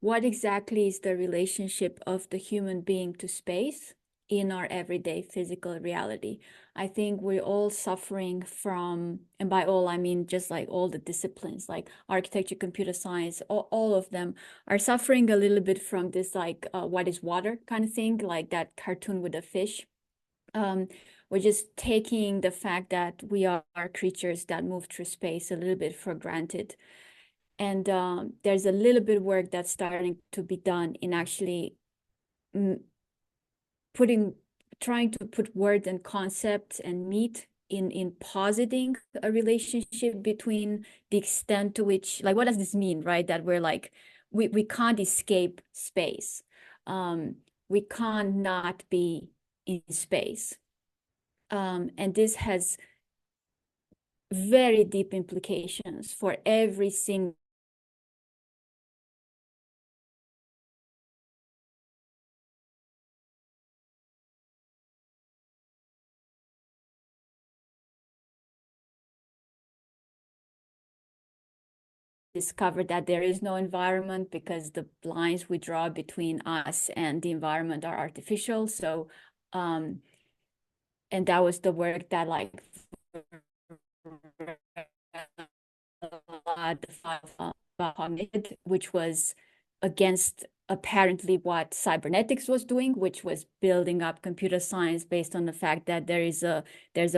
what exactly is the relationship of the human being to space in our everyday physical reality. I think we're all suffering from, and by all I mean just like all the disciplines like architecture, computer science, all of them are suffering a little bit from this like what is water kind of thing, like that cartoon with the fish. We're just taking the fact that we are creatures that move through space a little bit for granted. And there's a little bit of work that's starting to be done in actually trying to put words and concepts and meat in positing a relationship between the extent to which, like, what does this mean, right? That we're like, we can't escape space. We can't not be in space. And this has very deep implications for every single discovered that there is no environment because the lines we draw between us and the environment are artificial. So, and that was the work that like which was against apparently what cybernetics was doing, which was building up computer science based on the fact that there's a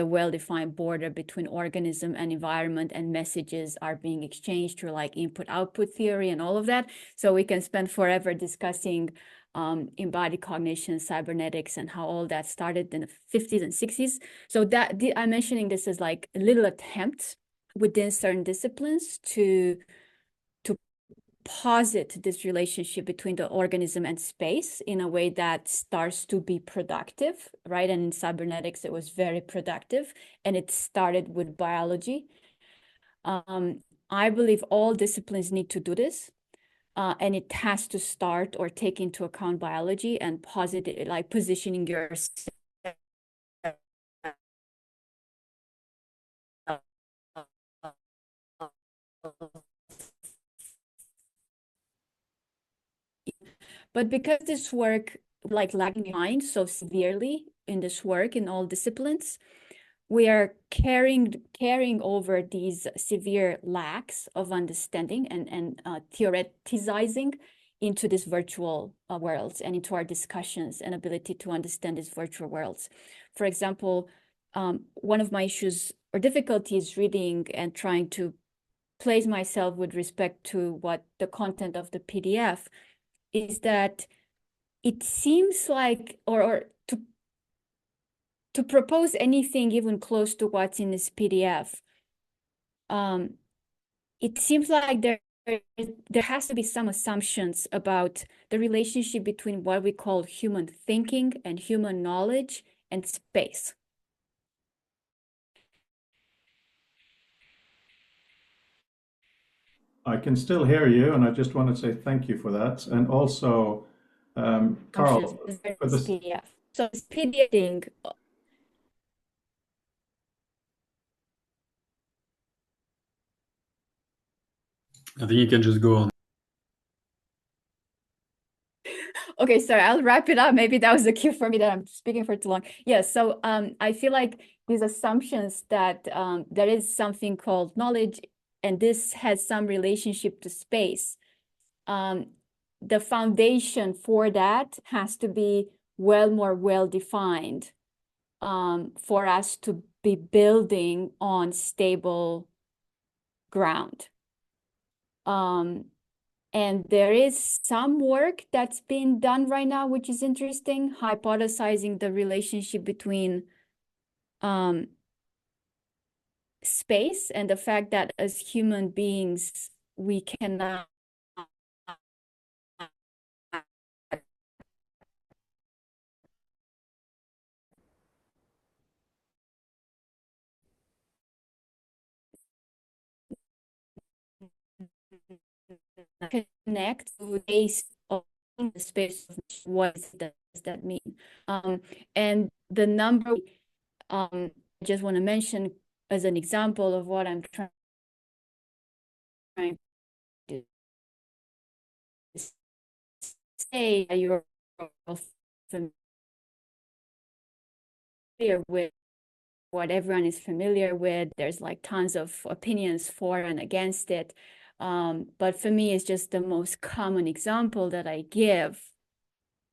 well-defined border between organism and environment, and messages are being exchanged through like input-output theory and all of that. So we can spend forever discussing embodied cognition, cybernetics, and how all that started in the 50s and 60s. So that I'm mentioning this as like a little attempt within certain disciplines to posit this relationship between the organism and space in a way that starts to be productive, right? And in cybernetics, it was very productive, and it started with biology. I believe all disciplines need to do this, and it has to start or take into account biology and posit, like positioning yourself But because this work like lagging behind so severely in this work in all disciplines, we are carrying over these severe lacks of understanding and theoretizing into these virtual worlds and into our discussions and ability to understand these virtual worlds. For example, one of my issues or difficulties reading and trying to place myself with respect to what the content of the PDF is that it seems like, or to propose anything even close to what's in this PDF, it seems like there has to be some assumptions about the relationship between what we call human thinking and human knowledge and space. I can still hear you, and I just want to say thank you for that. And also, Carl, for this PDF. So this PDF thing, I think you can just go on. okay, sorry, I'll wrap it up. Maybe that was the cue for me that I'm speaking for too long. Yeah, so I feel like these assumptions that there is something called knowledge, and this has some relationship to space. The foundation for that has to be more well-defined for us to be building on stable ground. And there is some work that's being done right now, which is interesting, hypothesizing the relationship between space and the fact that as human beings, we cannot connect to base of the space. What does that mean? And the number, I just want to mention as an example of what I'm trying to say. You're familiar with what everyone is familiar with. There's like tons of opinions for and against it. But for me, it's just the most common example that I give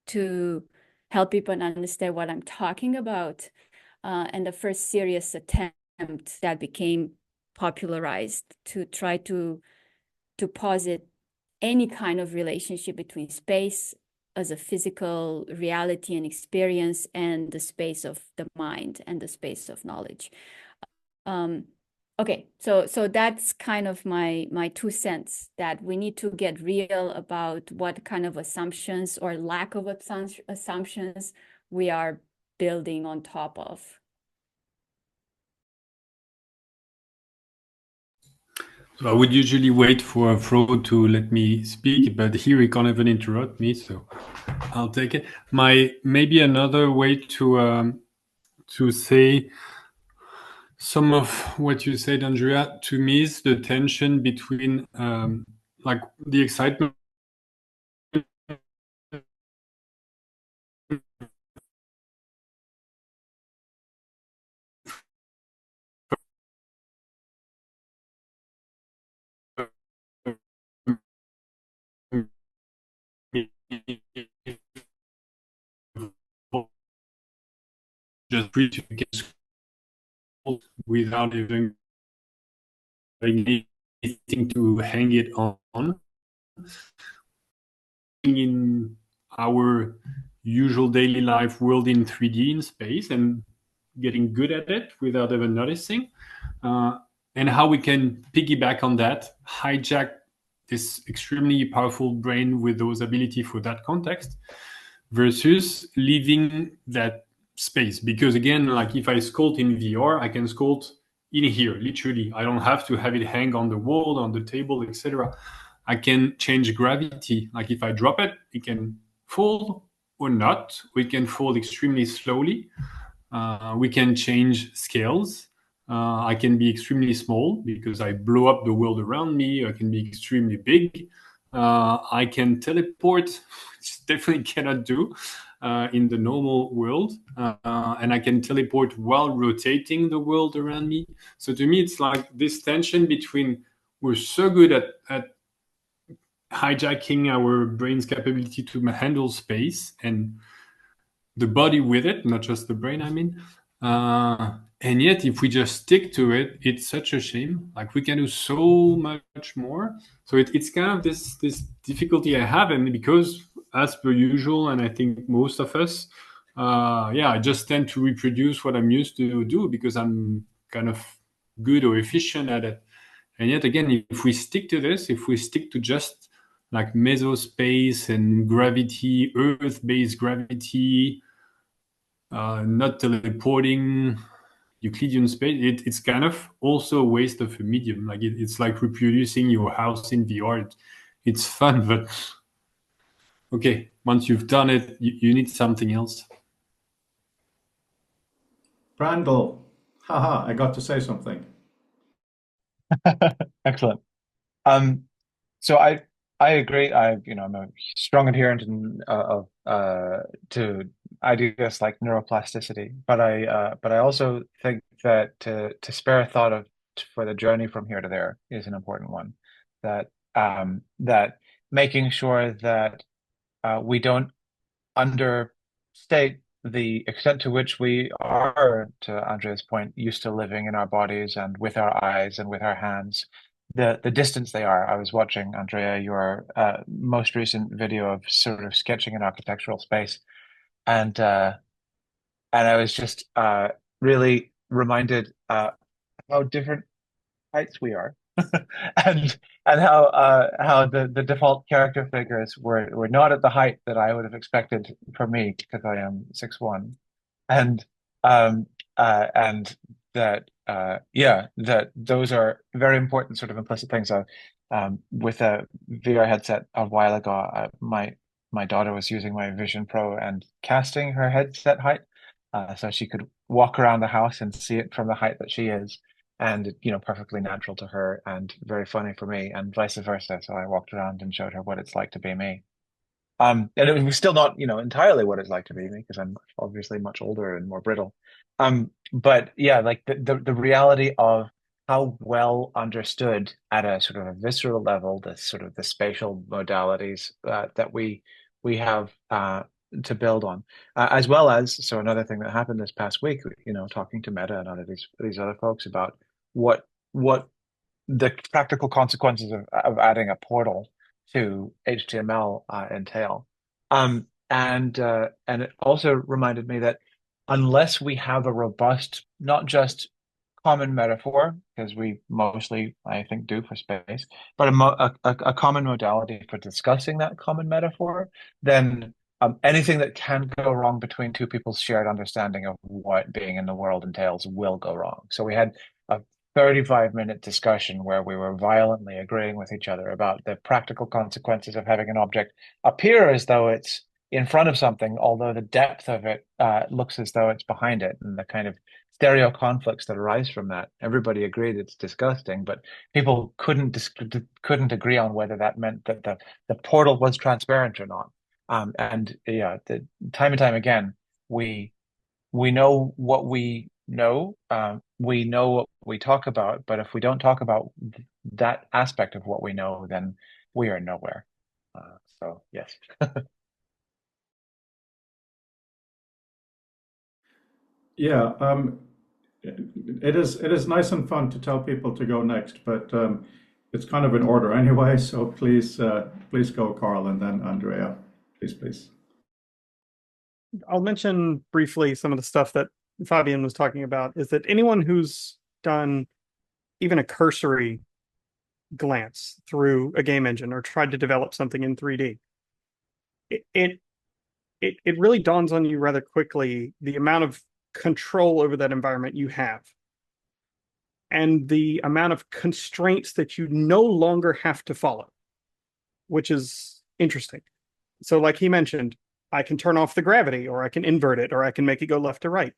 to help people understand what I'm talking about. And the first serious attempt that became popularized to try to posit any kind of relationship between space as a physical reality and experience and the space of the mind and the space of knowledge. Okay, so that's kind of my 2 cents, that we need to get real about what kind of assumptions or lack of assumptions we are building on top of. So I would usually wait for Fro to let me speak, but here he can't even interrupt me, so I'll take it. Maybe another way to say some of what you said, Andrea, to me is the tension between like the excitement just free to get without even anything to hang it on. In our usual daily life world in 3D in space and getting good at it without even noticing, and how we can piggyback on that, hijack this extremely powerful brain with those ability for that context, versus leaving that space. Because again, like if I sculpt in VR, I can sculpt in here, literally. I don't have to have it hang on the wall, on the table, etc. I can change gravity. Like if I drop it, it can fall or not. We can fall extremely slowly. We can change scales. I can be extremely small because I blow up the world around me. I can be extremely big. I can teleport, which definitely cannot do in the normal world. And I can teleport while rotating the world around me. So to me, it's like this tension between we're so good at hijacking our brain's capability to handle space and the body with it, not just the brain, I mean. And yet, if we just stick to it, it's such a shame. Like we can do so much more. So it's kind of this difficulty I have, and because as per usual, and I think most of us, I just tend to reproduce what I'm used to do because I'm kind of good or efficient at it. And yet again, if we stick to this, if we stick to just like mesospace and gravity, Earth-based gravity, not teleporting, Euclidean space, it's kind of also a waste of a medium. Like it's like reproducing your house in VR. It's fun, but okay, once you've done it, you need something else. Brandel, haha, I got to say something. Excellent. So I agree. I'm a strong adherent to ideas like neuroplasticity, but I also think that to spare a thought for the journey from here to there is an important one. That making sure that we don't understate the extent to which we are, to Andrea's point, used to living in our bodies and with our eyes and with our hands, the distance they are. I was watching, Andrea, your most recent video of sort of sketching an architectural space, and I was just really reminded how different heights we are, and how the default character figures were not at the height that I would have expected for me because I am 6'1", and and that that those are very important sort of implicit things. With a VR headset a while ago, my daughter was using my Vision Pro and casting her headset height, so she could walk around the house and see it from the height that she is, and perfectly natural to her and very funny for me, and vice versa. So I walked around and showed her what it's like to be me. And it was still not, entirely what it's like to be me because I'm obviously much older and more brittle. But yeah, like the reality of how well understood at a sort of a visceral level, the sort of the spatial modalities that we have to build on, as well as another thing that happened this past week, talking to Meta and other these other folks about what the practical consequences of adding a portal to HTML entail. And it also reminded me that unless we have a robust, not just common metaphor, because we mostly, I think, do for space, but a common modality for discussing that common metaphor, then anything that can go wrong between two people's shared understanding of what being in the world entails will go wrong. So we had a 35-minute discussion where we were violently agreeing with each other about the practical consequences of having an object appear as though it's in front of something, although the depth of it looks as though it's behind it, and the kind of stereo conflicts that arise from that. Everybody agreed it's disgusting, but people couldn't agree on whether that meant that the portal was transparent or not. And yeah, time and time again, we know what we know. We know what we talk about, but if we don't talk about that aspect of what we know, then we are nowhere. So yes. Yeah, it is nice and fun to tell people to go next, but it's kind of in order anyway. So please go, Carl, and then Andrea, please. I'll mention briefly some of the stuff that Fabian was talking about. Is that anyone who's done even a cursory glance through a game engine or tried to develop something in 3D, it it it really dawns on you rather quickly the amount of control over that environment you have and the amount of constraints that you no longer have to follow, which is interesting. So, like he mentioned, I can turn off the gravity, or I can invert it, or I can make it go left to right.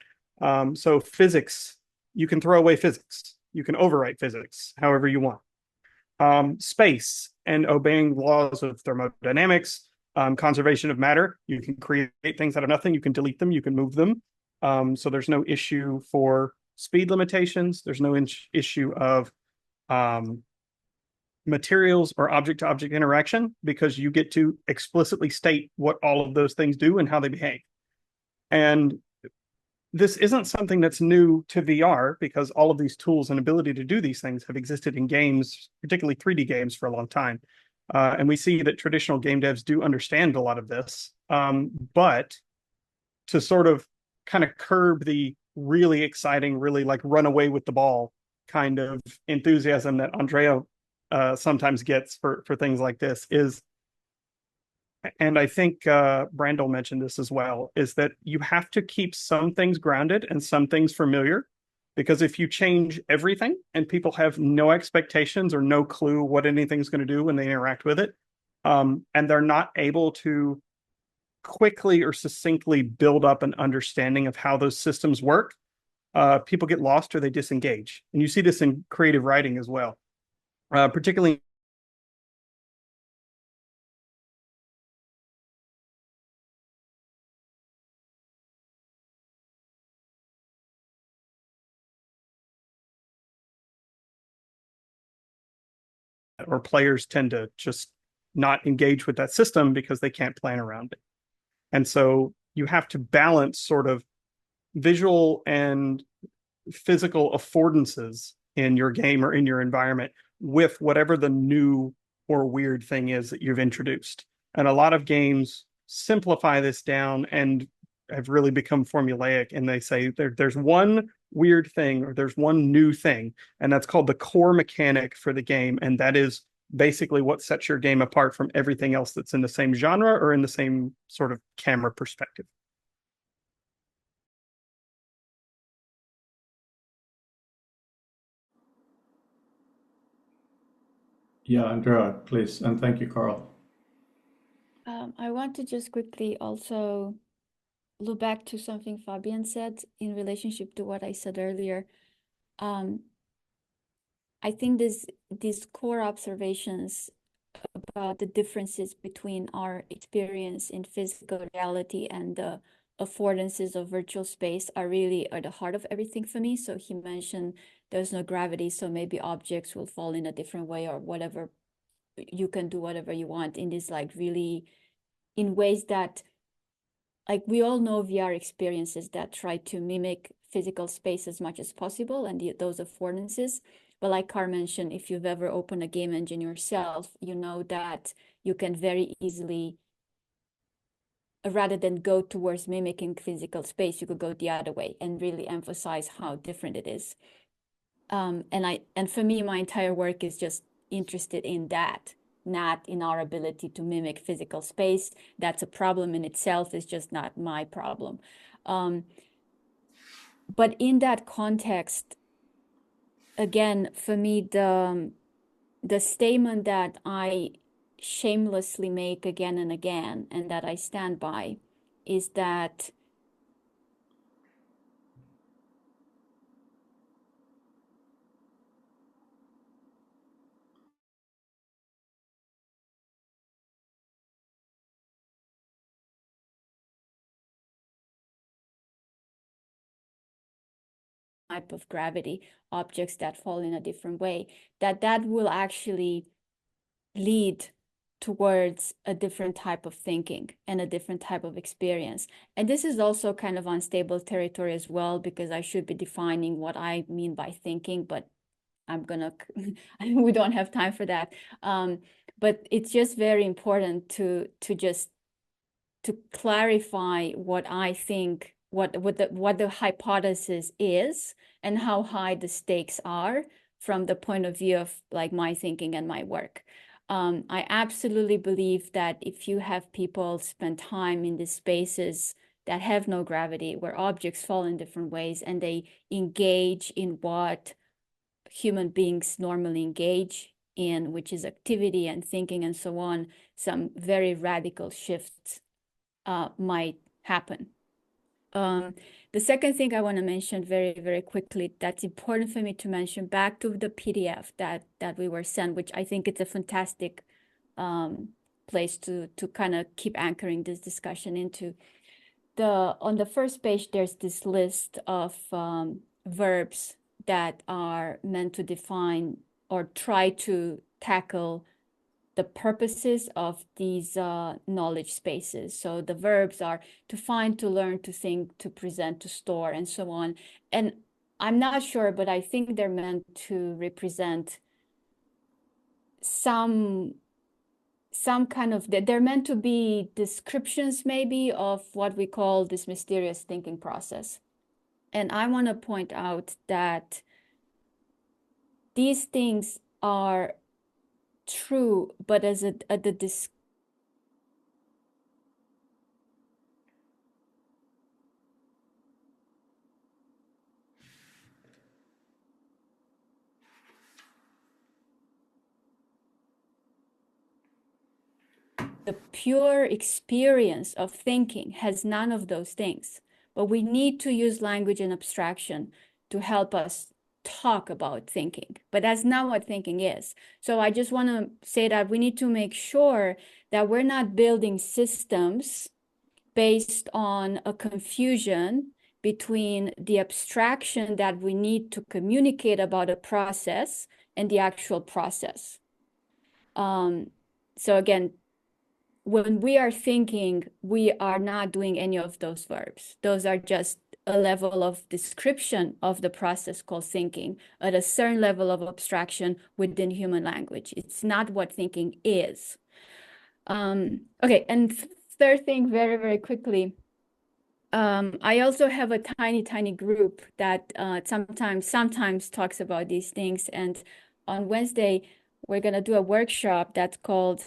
So, physics, you can throw away physics, you can overwrite physics however you want. Space and obeying laws of thermodynamics, conservation of matter. You can create things out of nothing, you can delete them, you can move them. So there's no issue for speed limitations. There's no issue of materials or object to object interaction because you get to explicitly state what all of those things do and how they behave. And this isn't something that's new to VR because all of these tools and ability to do these things have existed in games, particularly 3D games, for a long time. And we see that traditional game devs do understand a lot of this. But to sort of kind of curb the really exciting, really like run away with the ball kind of enthusiasm that Andrea sometimes gets for things like this is, and I think Brandel mentioned this as well, is that you have to keep some things grounded and some things familiar, because if you change everything and people have no expectations or no clue what anything's going to do when they interact with it, and they're not able to quickly or succinctly build up an understanding of how those systems work, people get lost or they disengage. And you see this in creative writing as well, particularly or players tend to just not engage with that system because they can't plan around it. And so you have to balance sort of visual and physical affordances in your game or in your environment with whatever the new or weird thing is that you've introduced. And a lot of games simplify this down and have really become formulaic. And they say there's one weird thing or there's one new thing, and that's called the core mechanic for the game. And that is basically what sets your game apart from everything else that's in the same genre or in the same sort of camera perspective. Yeah, Andrea, please. And thank you, Carl. I want to just quickly also look back to something Fabian said in relationship to what I said earlier. I think these core observations about the differences between our experience in physical reality and the affordances of virtual space are really at the heart of everything for me. So he mentioned there's no gravity, so maybe objects will fall in a different way or whatever. You can do whatever you want in this, like, really in ways that, like, we all know VR experiences that try to mimic physical space as much as possible and those affordances. But like Carl mentioned, if you've ever opened a game engine yourself, you know that you can very easily, rather than go towards mimicking physical space, you could go the other way and really emphasize how different it is. And for me, my entire work is just interested in that, not in our ability to mimic physical space. That's a problem in itself, it's just not my problem. But in that context, again, for me, the statement that I shamelessly make again and again, and that I stand by, is that type of gravity, objects that fall in a different way, that will actually lead towards a different type of thinking and a different type of experience. And this is also kind of unstable territory as well, because I should be defining what I mean by thinking, but we don't have time for that. But it's just very important to just to clarify what I think, what the hypothesis is, and how high the stakes are from the point of view of like my thinking and my work. I absolutely believe that if you have people spend time in these spaces that have no gravity, where objects fall in different ways, and they engage in what human beings normally engage in, which is activity and thinking and so on, some very radical shifts might happen. The second thing I want to mention very, very quickly, that's important for me to mention, back to the PDF that we were sent, which I think it's a fantastic place to kind of keep anchoring this discussion into. On the first page, there's this list of verbs that are meant to define or try to tackle the purposes of these knowledge spaces. So the verbs are to find, to learn, to think, to present, to store, and so on. And I'm not sure, but I think they're meant to represent some kind of, they're meant to be descriptions maybe of what we call this mysterious thinking process. And I want to point out that these things are true, but as the pure experience of thinking has none of those things. But we need to use language and abstraction to help us talk about thinking. But that's not what thinking is. So I just want to say that we need to make sure that we're not building systems based on a confusion between the abstraction that we need to communicate about a process and the actual process. So again, when we are thinking, we are not doing any of those verbs. Those are just a level of description of the process called thinking at a certain level of abstraction within human language. It's not what thinking is. Okay, and third thing, very, very quickly, I also have a tiny group that sometimes talks about these things. And on Wednesday, we're going to do a workshop that's called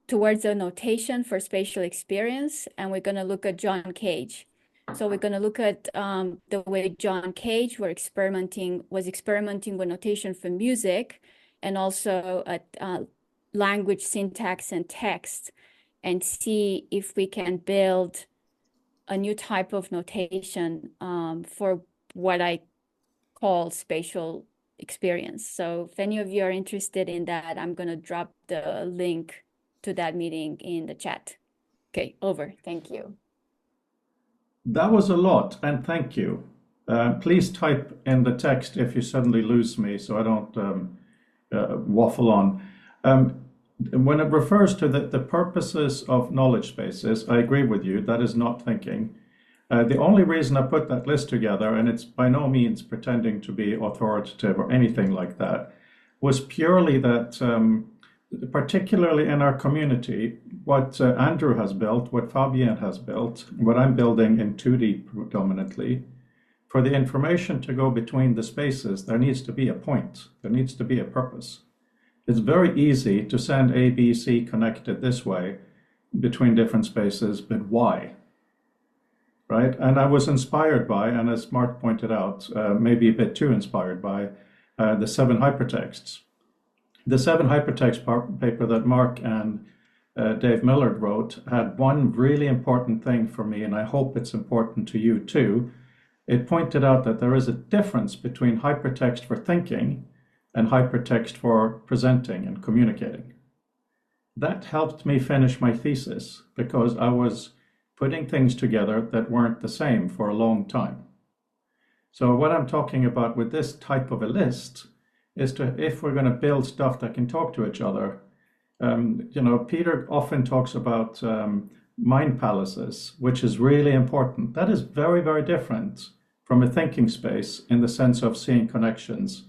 Towards a Notation for Spatial Experience. And we're going to look at John Cage. So we're going to look at the way John Cage was experimenting with notation for music, and also at language, syntax, and text, and see if we can build a new type of notation for what I call spatial experience. So if any of you are interested in that, I'm going to drop the link to that meeting in the chat. Okay, over. Thank you. That was a lot, and thank you. Please type in the text if you suddenly lose me so I don't waffle on. When it refers to the purposes of knowledge spaces, I agree with you, that is not thinking. The only reason I put that list together, and it's by no means pretending to be authoritative or anything like that, was purely that, particularly in our community, what Andrew has built, what Fabienne has built, what I'm building in 2D predominantly, for the information to go between the spaces, there needs to be a point, there needs to be a purpose. It's very easy to send A, B, C connected this way between different spaces, but why? Right? And I was inspired by, and as Mark pointed out, maybe a bit too inspired by, the 7 hypertexts. The 7 hypertext paper that Mark and Dave Millard wrote had one really important thing for me, and I hope it's important to you too. It pointed out that there is a difference between hypertext for thinking and hypertext for presenting and communicating. That helped me finish my thesis because I was putting things together that weren't the same for a long time. So what I'm talking about with this type of a list is if we're going to build stuff that can talk to each other, Peter often talks about mind palaces, which is really important. That is very, very different from a thinking space in the sense of seeing connections.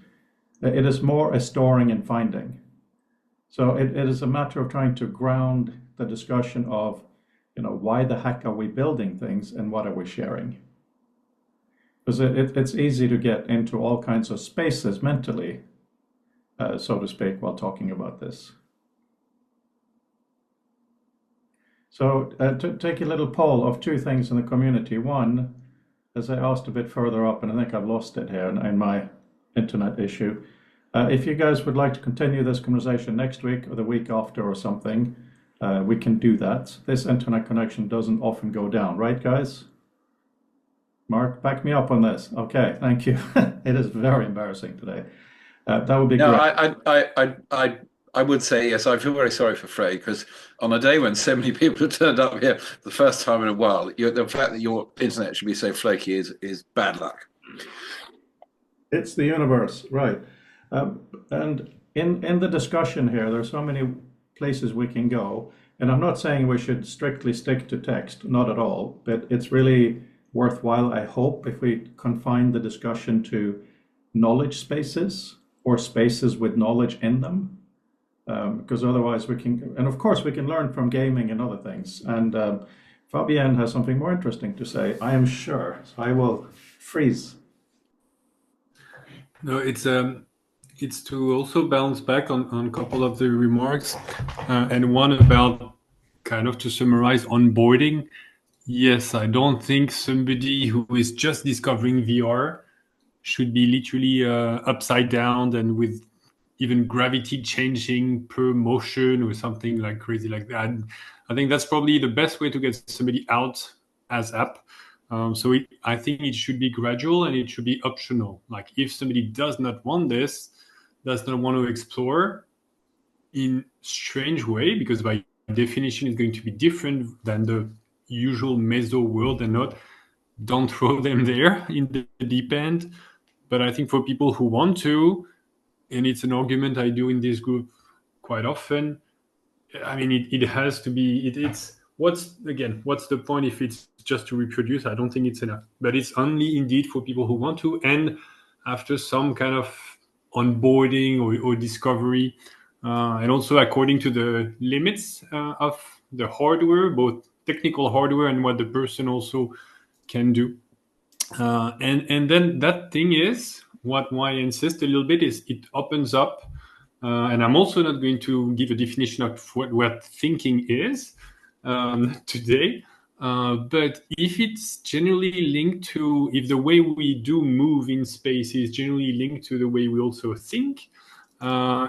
It is more a storing and finding. So it is a matter of trying to ground the discussion of why the heck are we building things and what are we sharing? Because it's easy to get into all kinds of spaces mentally, so to speak, while talking about this. So to take a little poll of two things in the community. One, as I asked a bit further up, and I think I've lost it here in my internet issue. If you guys would like to continue this conversation next week or the week after or something, we can do that. This internet connection doesn't often go down, right, guys? Mark, back me up on this. Okay, thank you. It is very embarrassing today. That would be No, great. I would say yes. I feel very sorry for Frey, because on a day when so many people have turned up here the first time in a while, the fact that your internet should be so flaky is bad luck. It's the universe, right? And in the discussion here, there's so many places we can go. And I'm not saying we should strictly stick to text, not at all. But it's really worthwhile, I hope, if we confine the discussion to knowledge spaces or spaces with knowledge in them. Because otherwise we can, and of course we can learn from gaming and other things. And Fabienne has something more interesting to say, I am sure. So I will freeze. No, it's to also bounce back on a couple of the remarks, and one about, kind of to summarize, onboarding. Yes, I don't think somebody who is just discovering VR should be literally upside down and with even gravity changing per motion or something like crazy like that. I think that's probably the best way to get somebody out as app. I think it should be gradual and it should be optional. Like if somebody does not want this, does not want to explore in strange way, because by definition it's going to be different than the usual meso world, and don't throw them there in the deep end. But I think for people who want to, and it's an argument I do in this group quite often, I mean, it has to be, it's what's the point if it's just to reproduce? I don't think it's enough, but it's only indeed for people who want to, and after some kind of onboarding or discovery, and also according to the limits of the hardware, both technical hardware and what the person also can do. And then that thing is, why I insist a little bit is it opens up, and I'm also not going to give a definition of what thinking is today, but if it's generally linked to, if the way we do move in space is generally linked to the way we also think,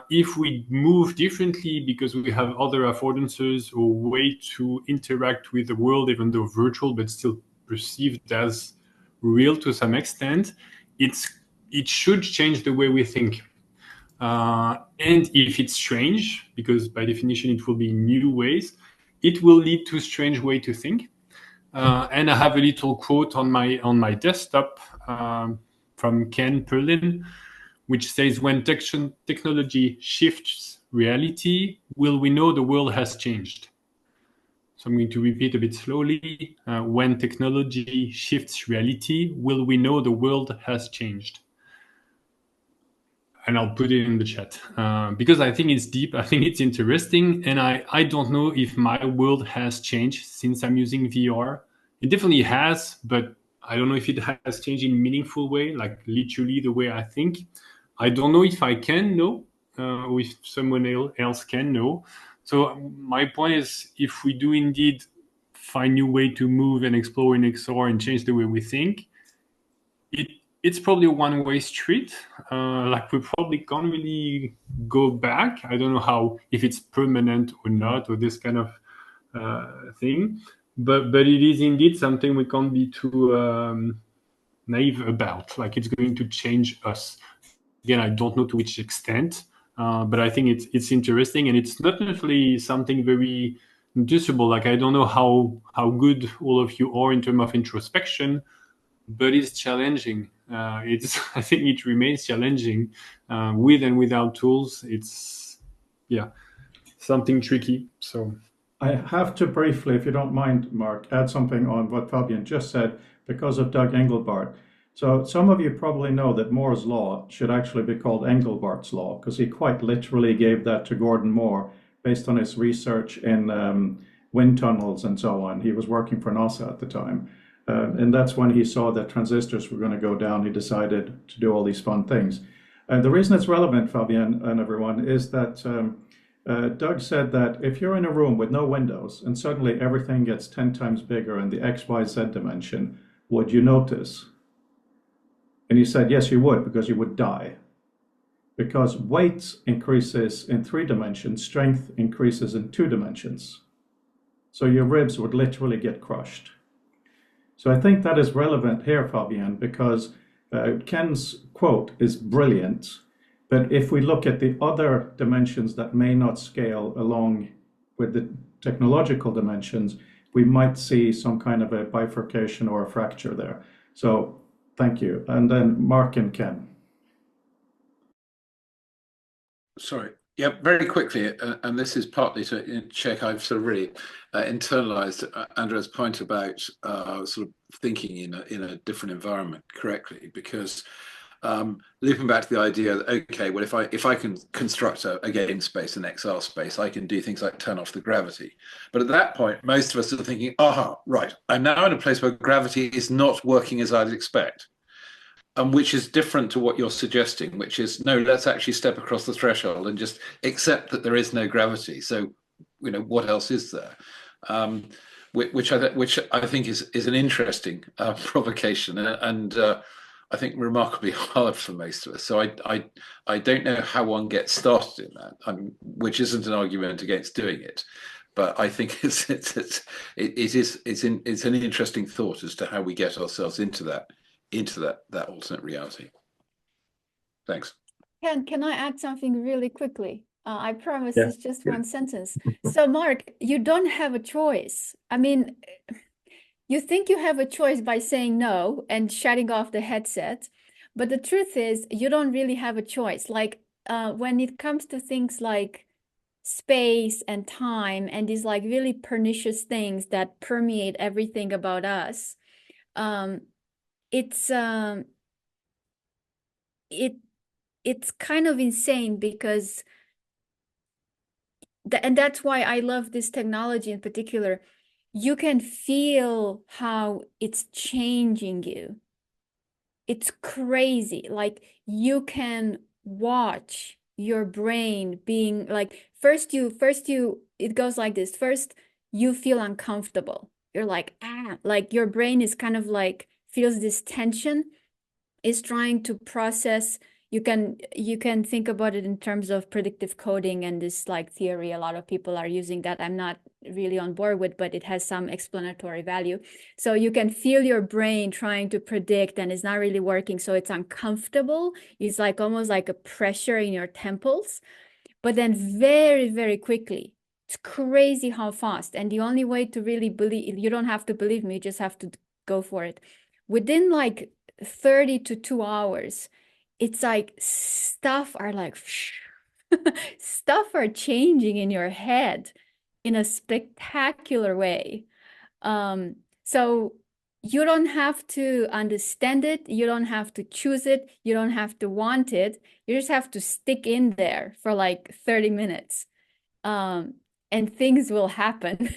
if we move differently because we have other affordances or way to interact with the world, even though virtual, but still perceived as real to some extent, it should change the way we think. And if it's strange, because by definition it will be new ways, it will lead to strange way to think. And I have a little quote on my desktop from Ken Perlin, which says, "When technology shifts reality, will we know the world has changed?" So I'm going to repeat a bit slowly. When technology shifts reality, will we know the world has changed? And I'll put it in the chat because I think it's deep. I think it's interesting. And I don't know if my world has changed since I'm using VR. It definitely has, but I don't know if it has changed in a meaningful way, like literally the way I think. I don't know if I can know, or if someone else can know. So my point is, if we do indeed find new way to move and explore in XR and change the way we think, it's probably a one-way street. Like we probably can't really go back. I don't know how, if it's permanent or not, or this kind of thing. But it is indeed something we can't be too naive about. Like it's going to change us. Again, I don't know to which extent, but I think it's interesting, and it's not necessarily something very noticeable. Like I don't know how good all of you are in terms of introspection, but it's challenging. I think it remains challenging with and without tools. It's something tricky. So I have to briefly, if you don't mind, Mark, add something on what Fabian just said because of Doug Engelbart. So some of you probably know that Moore's law should actually be called Engelbart's law, because he quite literally gave that to Gordon Moore based on his research in wind tunnels and so on. He was working for NASA at the time. And that's when he saw that transistors were going to go down. He decided to do all these fun things. And the reason it's relevant, Fabian and everyone, is that Doug said that if you're in a room with no windows and suddenly everything gets 10 times bigger in the X, Y, Z dimension, would you notice? And he said, yes, you would, because you would die. Because weight increases in 3 dimensions, strength increases in 2 dimensions. So your ribs would literally get crushed. So I think that is relevant here, Fabian, because Ken's quote is brilliant. But if we look at the other dimensions that may not scale along with the technological dimensions, we might see some kind of a bifurcation or a fracture there. So thank you. And then Mark and Ken. Sorry. Yeah, very quickly, and this is partly to check I've sort of really internalized Andrea's point about sort of thinking in a different environment correctly, because looping back to the idea that, okay, well, if I can construct a game space, an XR space, I can do things like turn off the gravity. But at that point, most of us are thinking, aha, right, I'm now in a place where gravity is not working as I'd expect. And which is different to what you're suggesting, which is, no, let's actually step across the threshold and just accept that there is no gravity. So, what else is there? Which I think is an interesting provocation, and I think remarkably hard for most of us. So I don't know how one gets started in that, which isn't an argument against doing it, but I think it's an interesting thought as to how we get ourselves into that alternate reality. Thanks. Can I add something really quickly? I promise Yeah. it's just one sentence. So Mark, you don't have a choice. I mean, you think you have a choice by saying no and shutting off the headset, but the truth is you don't really have a choice. Like when it comes to things like space and time and these like really pernicious things that permeate everything about us, it's kind of insane because and that's why I love this technology in particular. You can feel how it's changing you. It's crazy. Like you can watch your brain being like, first you it goes like this. First you feel uncomfortable. You're like, like your brain is kind of like feels this tension, is trying to process. You can think about it in terms of predictive coding and this like theory. A lot of people are using that. I'm not really on board with, but it has some explanatory value. So you can feel your brain trying to predict and it's not really working. So it's uncomfortable. It's like almost like a pressure in your temples. But then very, very quickly, it's crazy how fast. And the only way to really believe, you don't have to believe me, you just have to go for it. Within like 30 to 2 hours, it's like stuff are changing in your head in a spectacular way. So you don't have to understand it, you don't have to choose it, you don't have to want it, you just have to stick in there for like 30 minutes, and things will happen.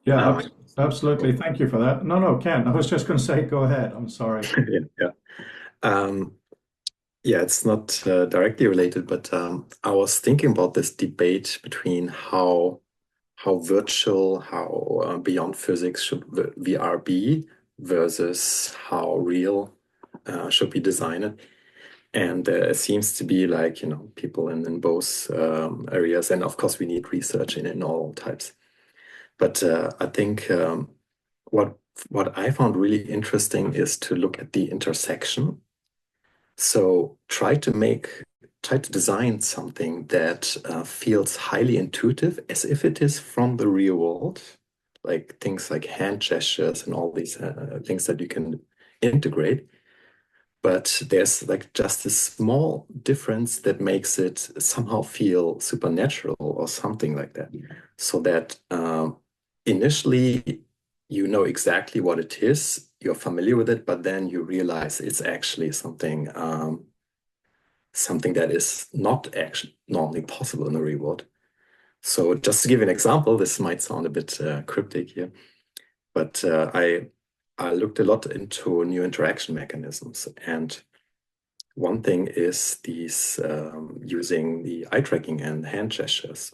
Yeah, absolutely. Thank you for that. No, Ken, I was just going to say, go ahead. I'm sorry. Yeah, it's not directly related, but I was thinking about this debate between how virtual, how beyond physics should VR be versus how real should we design it. And it seems to be like, people in both areas. And of course, we need research in all types. But I think what I found really interesting is to look at the intersection. So try to design something that feels highly intuitive, as if it is from the real world, like things like hand gestures and all these things that you can integrate. But there's like just a small difference that makes it somehow feel supernatural or something like that. So that initially you know exactly what it is, you're familiar with it, but then you realize it's actually something something that is not actually normally possible in the real world. So just to give you an example, this might sound a bit cryptic here, but I looked a lot into new interaction mechanisms, and one thing is these using the eye tracking and hand gestures.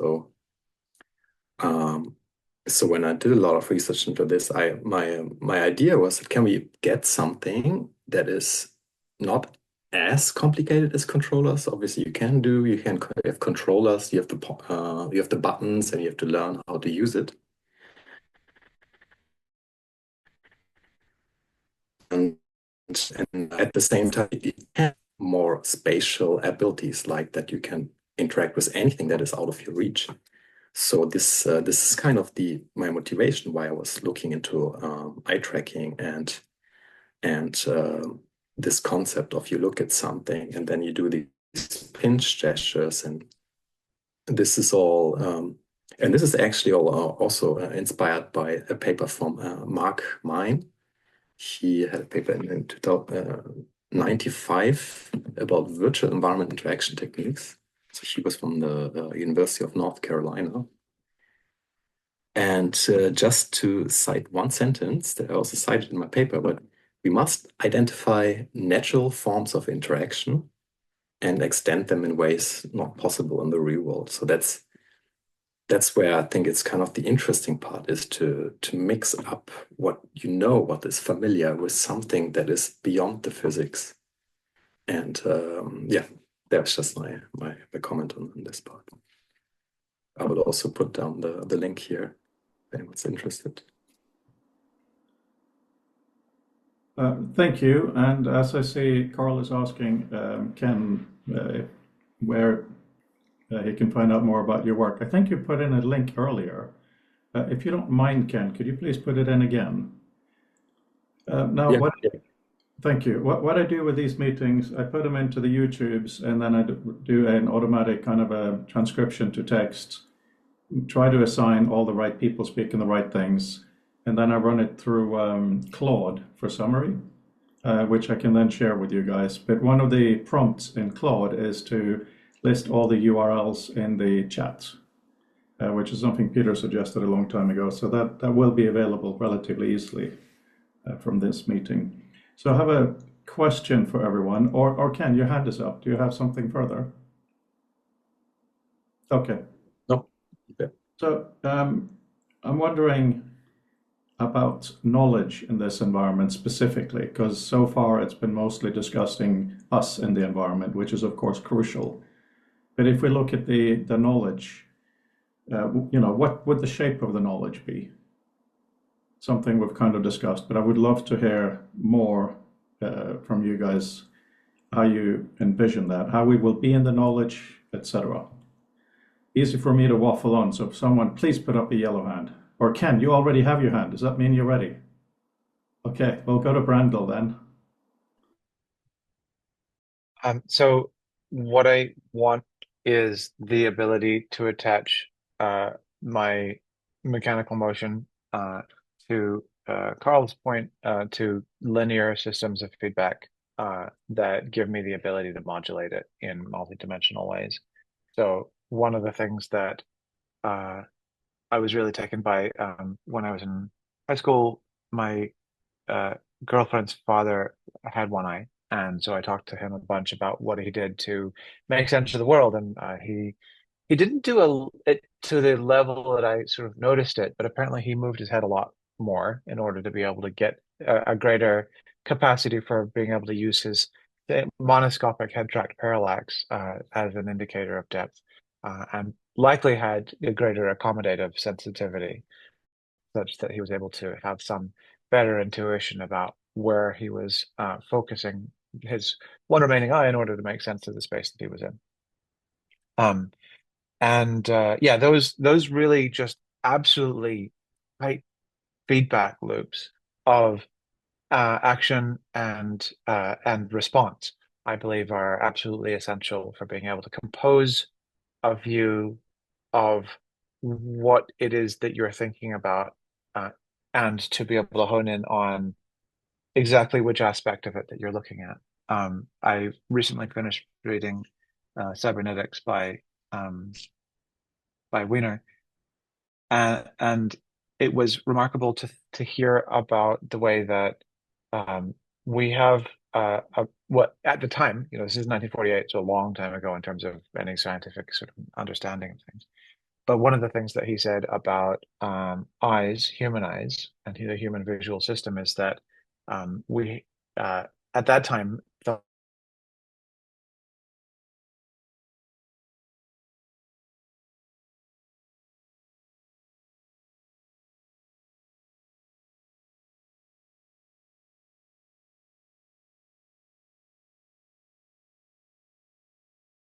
So when I did a lot of research into this, my idea was that can we get something that is not as complicated as controllers? Obviously, you can have controllers, you have the buttons, and you have to learn how to use it. And at the same time, it has more spatial abilities, like that you can interact with anything that is out of your reach. So this is kind of my motivation why I was looking into eye tracking and this concept of you look at something and then you do these pinch gestures, and this is all and this is actually all also inspired by a paper from Mark Mine. He had a paper in 1995 about virtual environment interaction techniques. So he was from the University of North Carolina. And just to cite one sentence that I also cited in my paper, but we must identify natural forms of interaction and extend them in ways not possible in the real world. So that's where I think it's kind of the interesting part, is to mix up what is familiar with something that is beyond the physics. And yeah, that's just my comment on this part. I will also put down the link here if anyone's interested. Thank you. And as I see, Carl is asking Ken where he can find out more about your work. I think you put in a link earlier. If you don't mind, Ken, could you please put it in again? Thank you. What I do with these meetings, I put them into the YouTubes, and then I do an automatic kind of a transcription to text, try to assign all the right people speaking the right things, and then I run it through Claude for summary, which I can then share with you guys. But one of the prompts in Claude is to list all the URLs in the chat, which is something Peter suggested a long time ago. So that will be available relatively easily from this meeting. So I have a question for everyone, or Ken, your hand is up. Do you have something further? Okay. No. Okay. So I'm wondering about knowledge in this environment specifically, because so far it's been mostly discussing us in the environment, which is of course crucial. But if we look at the knowledge, what would the shape of the knowledge be? Something we've kind of discussed, but I would love to hear more from you guys, how you envision that, how we will be in the knowledge, etc. Easy for me to waffle on, so if someone please put up a yellow hand. Or Ken, you already have your hand. Does that mean you're ready? Okay, we'll go to Brandel then. So what I want is the ability to attach my mechanical motion to Carl's point to linear systems of feedback that give me the ability to modulate it in multidimensional ways. So one of the things that I was really taken by when I was in high school, my girlfriend's father had one eye. And so I talked to him a bunch about what he did to make sense of the world. And he didn't do it to the level that I sort of noticed it, but apparently he moved his head a lot more in order to be able to get a greater capacity for being able to use his monoscopic head tract parallax as an indicator of depth, and likely had a greater accommodative sensitivity, such that he was able to have some better intuition about where he was focusing his one remaining eye in order to make sense of the space that he was in. Yeah, those really just absolutely tight feedback loops of action and response, I believe, are absolutely essential for being able to compose a view of what it is that you're thinking about, and to be able to hone in on exactly which aspect of it that you're looking at. I recently finished reading Cybernetics by Wiener, and it was remarkable to hear about the way that we have what at the time, this is 1948, so a long time ago in terms of any scientific sort of understanding of things. But one of the things that he said about eyes, human eyes, and the human visual system is that we at that time thought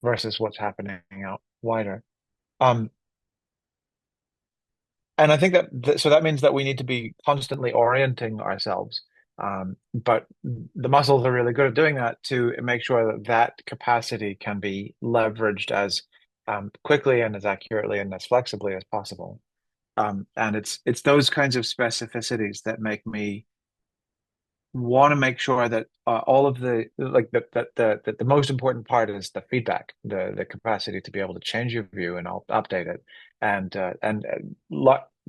versus what's happening out wider. And I think so that means that we need to be constantly orienting ourselves. But the muscles are really good at doing that to make sure that that capacity can be leveraged as quickly and as accurately and as flexibly as possible. And it's those kinds of specificities that make me want to make sure that all of the the most important part is the feedback, the capacity to be able to change your view and update it, and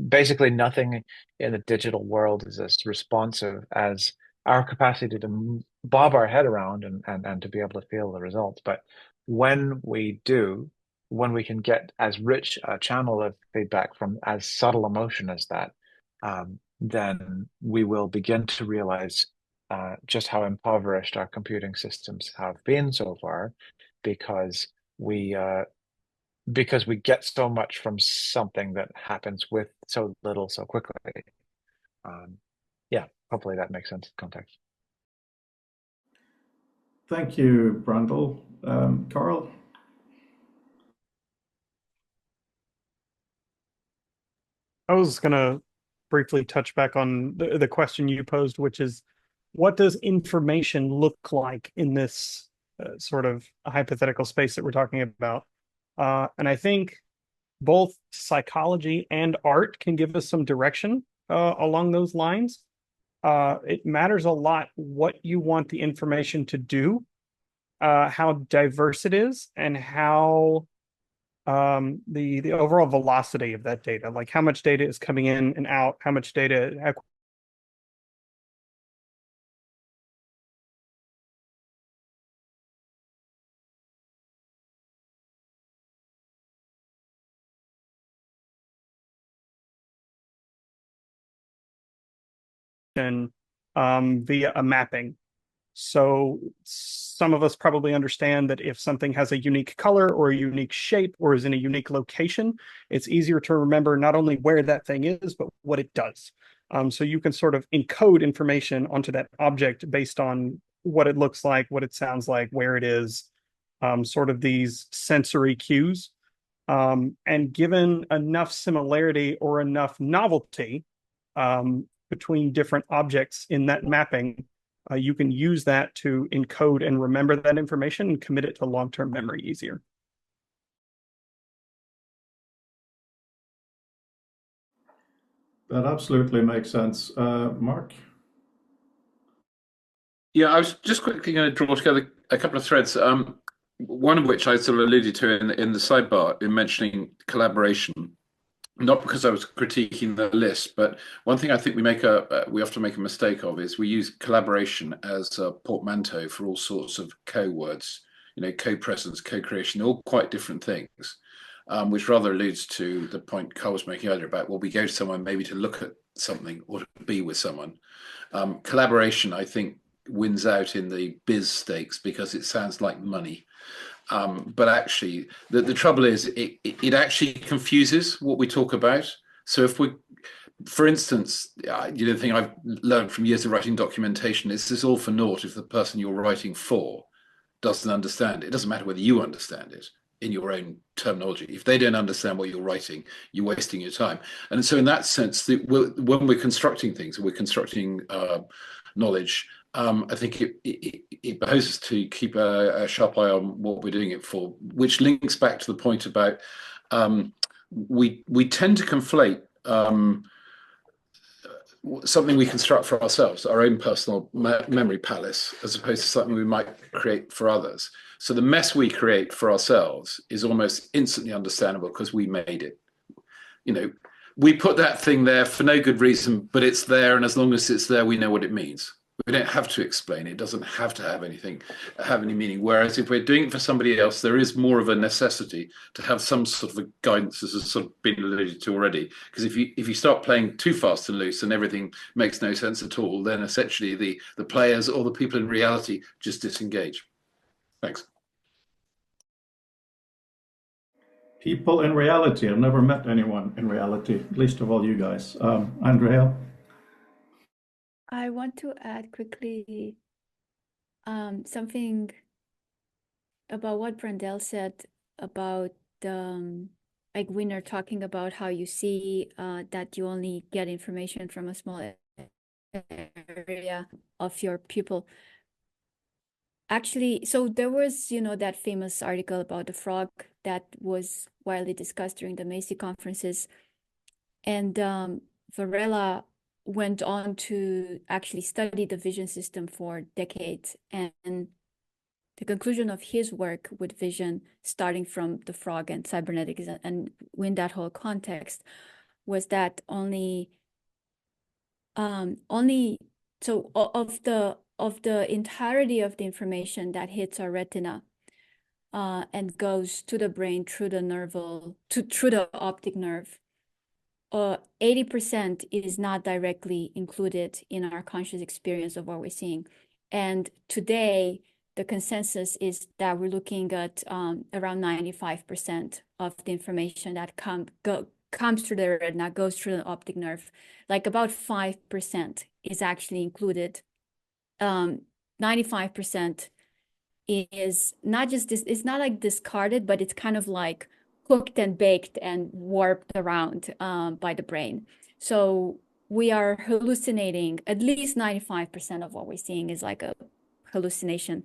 basically nothing in the digital world is as responsive as our capacity to bob our head around and to be able to feel the results. But when we do, when we can get as rich a channel of feedback from as subtle emotion as that, then we will begin to realize just how impoverished our computing systems have been so far, because we get so much from something that happens with so little so quickly. Yeah, hopefully that makes sense in context. Thank you, Brundle. Carl? I was going to briefly touch back on the question you posed, which is, what does information look like in this sort of hypothetical space that we're talking about? And I think both psychology and art can give us some direction along those lines. It matters a lot what you want the information to do, how diverse it is, and how the overall velocity of that data, like how much data is coming in and out, how much data, how via a mapping. So some of us probably understand that if something has a unique color or a unique shape or is in a unique location, it's easier to remember not only where that thing is, but what it does. So you can sort of encode information onto that object based on what it looks like, what it sounds like, where it is, sort of these sensory cues. And given enough similarity or enough novelty between different objects in that mapping, you can use that to encode and remember that information and commit it to long-term memory easier. That absolutely makes sense. Mark? Yeah, I was just quickly going to draw together a couple of threads. One of which I sort of alluded to in the sidebar in mentioning collaboration. Not because I was critiquing the list, but one thing I think we often make a mistake of is we use collaboration as a portmanteau for all sorts of co-words, co-presence, co-creation, they're all quite different things, which rather alludes to the point Carl was making earlier about, well, we go to someone maybe to look at something or to be with someone. Collaboration, I think, wins out in the biz stakes because it sounds like money. But actually, the trouble is it actually confuses what we talk about. So if we, for instance, the thing I've learned from years of writing documentation is this is all for naught if the person you're writing for doesn't understand it. It doesn't matter whether you understand it in your own terminology. If they don't understand what you're writing, you're wasting your time. And so in that sense, when we're constructing things, we're constructing knowledge, I think it behoves us to keep a sharp eye on what we're doing it for, which links back to the point about we tend to conflate something we construct for ourselves, our own personal memory palace, as opposed to something we might create for others. So the mess we create for ourselves is almost instantly understandable because we made it. You know, we put that thing there for no good reason, but it's there, and as long as it's there, we know what it means. We don't have to explain it. It doesn't have to have any meaning. Whereas if we're doing it for somebody else, there is more of a necessity to have some sort of a guidance, as has sort of been alluded to already. Because if you start playing too fast and loose and everything makes no sense at all, then essentially the players or the people in reality just disengage. Thanks. People in reality. I've never met anyone in reality, least of all you guys. Andrea? I want to add quickly something about what Brandel said about like Winner talking about how you see that you only get information from a small area of your pupil. Actually, so there was, that famous article about the frog that was widely discussed during the Macy conferences. And Varela went on to actually study the vision system for decades. And the conclusion of his work with vision, starting from the frog and cybernetics and in that whole context, was that so of the entirety of the information that hits our retina and goes to the brain through the optic nerve, 80% is not directly included in our conscious experience of what we're seeing. And today, the consensus is that we're looking at around 95% of the information that comes through the retina, goes through the optic nerve. Like about 5% is actually included. 95% is not just this, it's not like discarded, but it's kind of like cooked and baked and warped around by the brain. So we are hallucinating. At least 95% of what we're seeing is like a hallucination.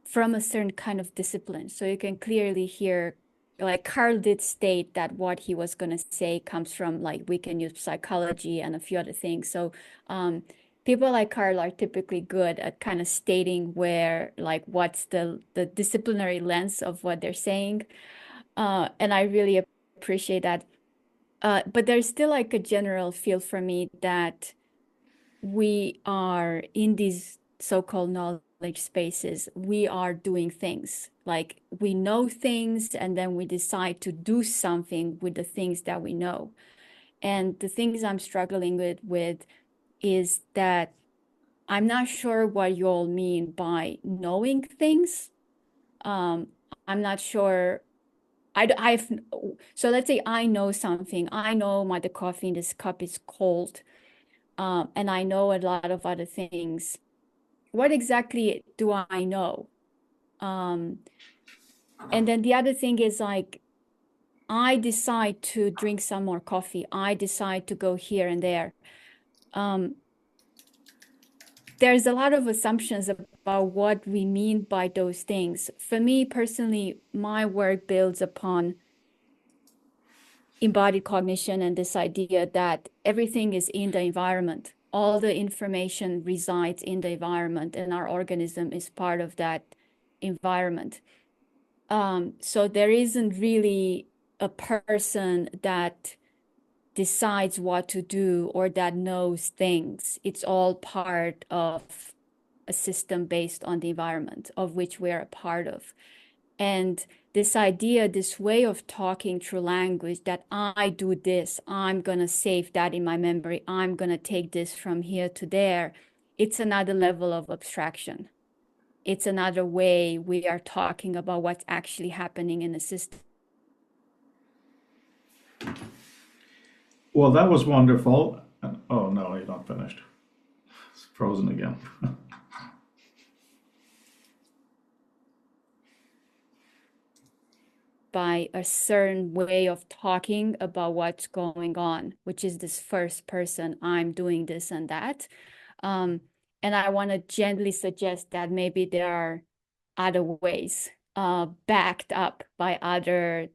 From a certain kind of discipline. So you can clearly hear, like Carl did state that what he was going to say comes from, like, we can use psychology and a few other things. So people like Carl are typically good at kind of stating where, like, what's the disciplinary lens of what they're saying. And I really appreciate that. But there's still like a general feel for me that we are in these so-called knowledge spaces, we are doing things. Like we know things and then we decide to do something with the things that we know. And the things I'm struggling with is that I'm not sure what you all mean by knowing things. I'm not sure. So let's say I know something. I know the coffee in this cup is cold. And I know a lot of other things. What exactly do I know? And then the other thing is, like, I decide to drink some more coffee. I decide to go here and there. There's a lot of assumptions about what we mean by those things. For me personally, my work builds upon embodied cognition and this idea that everything is in the environment. All the information resides in the environment, and our organism is part of that environment. So there isn't really a person that decides what to do or that knows things. It's all part of a system based on the environment of which we're a part of. And this idea, this way of talking through language, that I do this, I'm going to save that in my memory, I'm going to take this from here to there, it's another level of abstraction. It's another way we are talking about what's actually happening in the system. Well, that was wonderful. Oh, no, you're not finished. It's frozen again. by a certain way of talking about what's going on, which is this first person, I'm doing this and that. And I want to gently suggest that maybe there are other ways backed up by other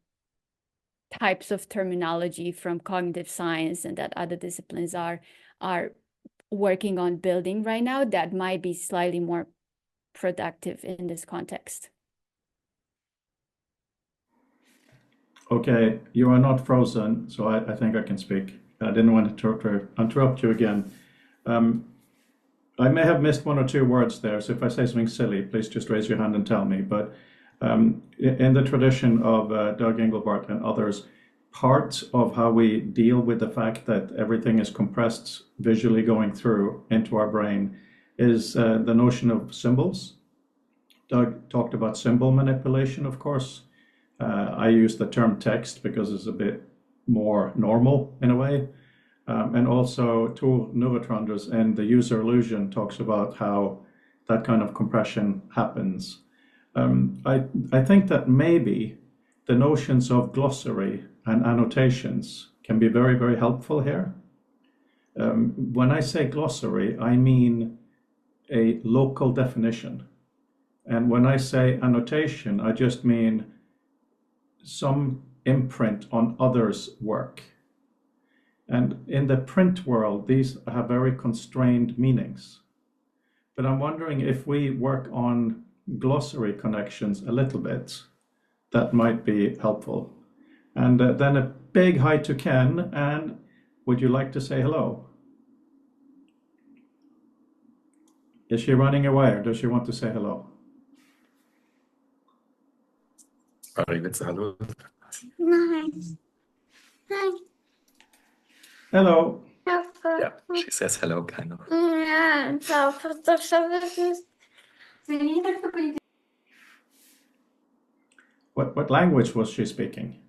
types of terminology from cognitive science and that other disciplines are working on building right now that might be slightly more productive in this context. Okay, you are not frozen, so I think I can speak. I didn't want to interrupt you again. I may have missed one or two words there, so if I say something silly, please just raise your hand and tell me. But in the tradition of Doug Engelbart and others, part of how we deal with the fact that everything is compressed visually going through into our brain is the notion of symbols. Doug talked about symbol manipulation, of course. I use the term text because it's a bit more normal in a way. And also Tor Nuvatranders and the user illusion talks about how that kind of compression happens. I think that maybe the notions of glossary and annotations can be very, very helpful here. When I say glossary, I mean a local definition. And when I say annotation, I just mean some imprint on others' work. And in the print world, these have very constrained meanings. But I'm wondering if we work on glossary connections a little bit, that might be helpful. And then a big hi to Ken, and would you like to say hello? Is she running away or does she want to say hello? Hello. Hello. Yeah, she says hello, kind of. What language was she speaking?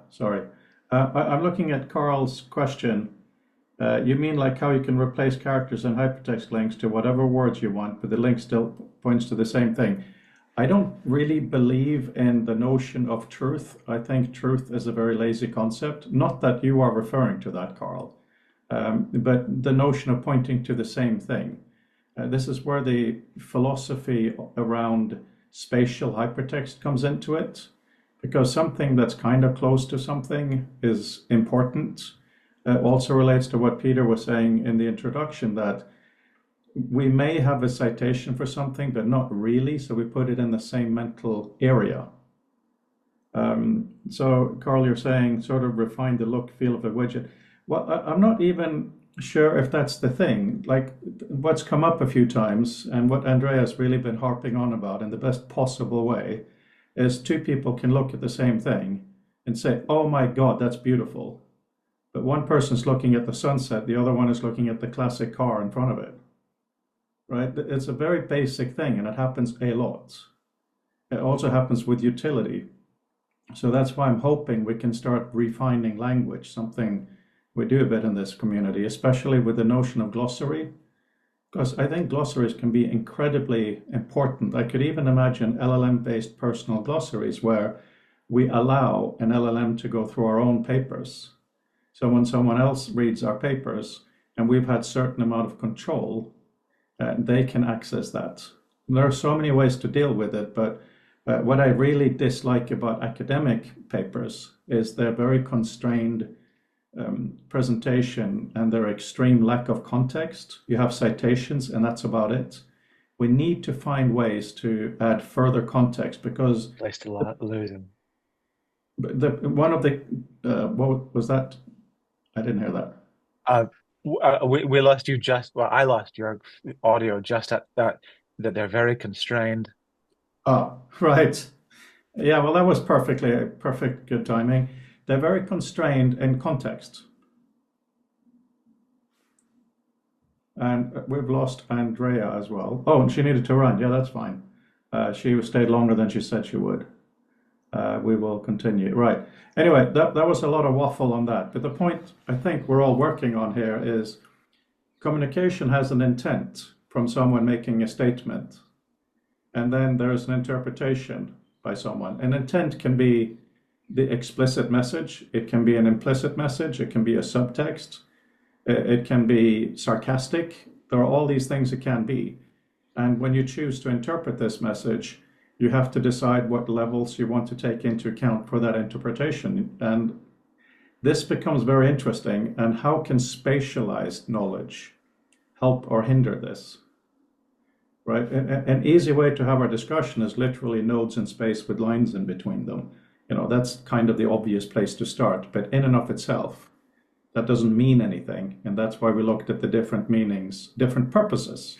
Sorry. I'm looking at Carl's question. You mean like how you can replace characters and hypertext links to whatever words you want, but the link still points to the same thing. I don't really believe in the notion of truth. I think truth is a very lazy concept. Not that you are referring to that, Carl, but the notion of pointing to the same thing. This is where the philosophy around spatial hypertext comes into it, because something that's kind of close to something is important. Also relates to what Peter was saying in the introduction, that we may have a citation for something, but not really, so we put it in the same mental area. So, Carl, you're saying sort of refine the look, feel of a widget. Well, I'm not even sure if that's the thing. Like, what's come up a few times, and what Andrea's really been harping on about in the best possible way, is two people can look at the same thing and say, oh my God, that's beautiful. But one person's looking at the sunset, the other one is looking at the classic car in front of it. Right? It's a very basic thing, and it happens a lot. It also happens with utility. So that's why I'm hoping we can start refining language, something we do a bit in this community, especially with the notion of glossary, because I think glossaries can be incredibly important. I could even imagine LLM-based personal glossaries where we allow an LLM to go through our own papers. So when someone else reads our papers and we've had certain amount of control, they can access that. There are so many ways to deal with it, but what I really dislike about academic papers is their very constrained presentation and their extreme lack of context. You have citations and that's about it. We need to find ways to add further context, because Place to lose him. one of the what was that? I didn't hear that. We lost you I lost your audio just at that they're very constrained. Oh, right. Yeah, well, that was perfect, good timing. They're very constrained in context. And we've lost Andrea as well. Oh, and she needed to run. Yeah, that's fine. She stayed longer than she said she would. we will continue. Right. Anyway, that was a lot of waffle on that. But the point I think we're all working on here is communication has an intent from someone making a statement, and then there is an interpretation by someone. An intent can be the explicit message, it can be an implicit message, it can be a subtext, it can be sarcastic. There are all these things it can be. And when you choose to interpret this message, you have to decide what levels you want to take into account for that interpretation. And this becomes very interesting. And how can spatialized knowledge help or hinder this? Right? An easy way to have our discussion is literally nodes in space with lines in between them. You know, that's kind of the obvious place to start. But in and of itself, that doesn't mean anything. And that's why we looked at the different meanings, different purposes.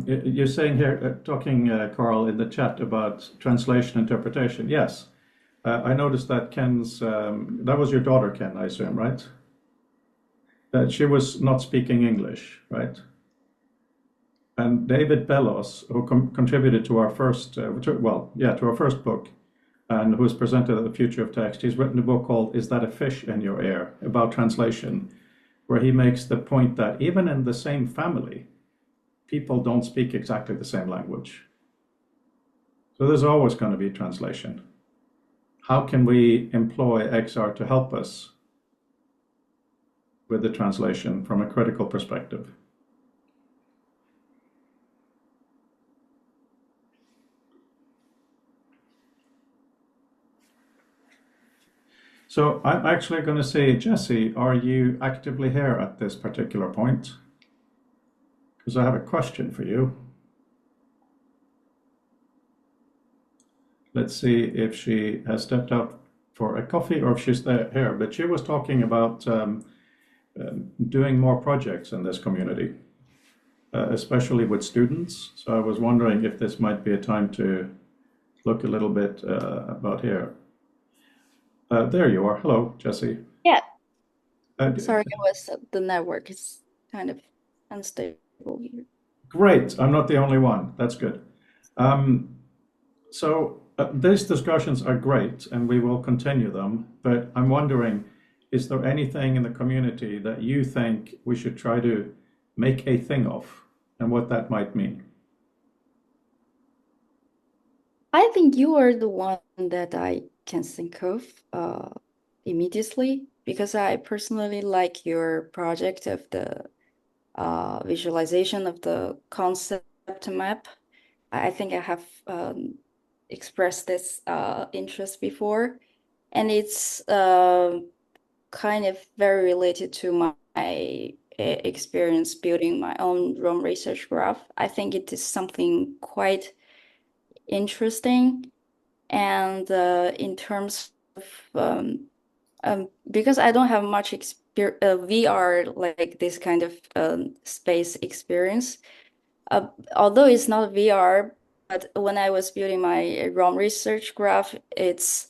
You're saying here, talking, Carl, in the chat about translation interpretation. Yes, I noticed that Ken's, that was your daughter, Ken, I assume, right? She was not speaking English, right? And David Bellos, who contributed to our first, to our first book, and who has presented at the Future of Text, he's written a book called "Is That a Fish in Your Ear?" about translation, where he makes the point that even in the same family, people don't speak exactly the same language. So there's always going to be translation. How can we employ XR to help us with the translation from a critical perspective? So I'm actually going to say, Jesse, are you actively here at this particular point? Because I have a question for you. Let's see if she has stepped out for a coffee or if she's here. But she was talking about doing more projects in this community, especially with students. So I was wondering if this might be a time to look a little bit about here. There you are. Hello, Jesse. Yeah. Sorry, it was the network is kind of unstable here. Great. I'm not the only one. That's good. So these discussions are great, and we will continue them. But I'm wondering, is there anything in the community that you think we should try to make a thing of, and what that might mean? I think you are the one that I can think of immediately, because I personally like your project of the visualization of the concept map. I think I have expressed this interest before, and it's kind of very related to my experience building my own Rome research graph. I think it is something quite interesting, and in terms of because I don't have much VR like this kind of space experience. Although it's not VR, but when I was building my ROM research graph, it's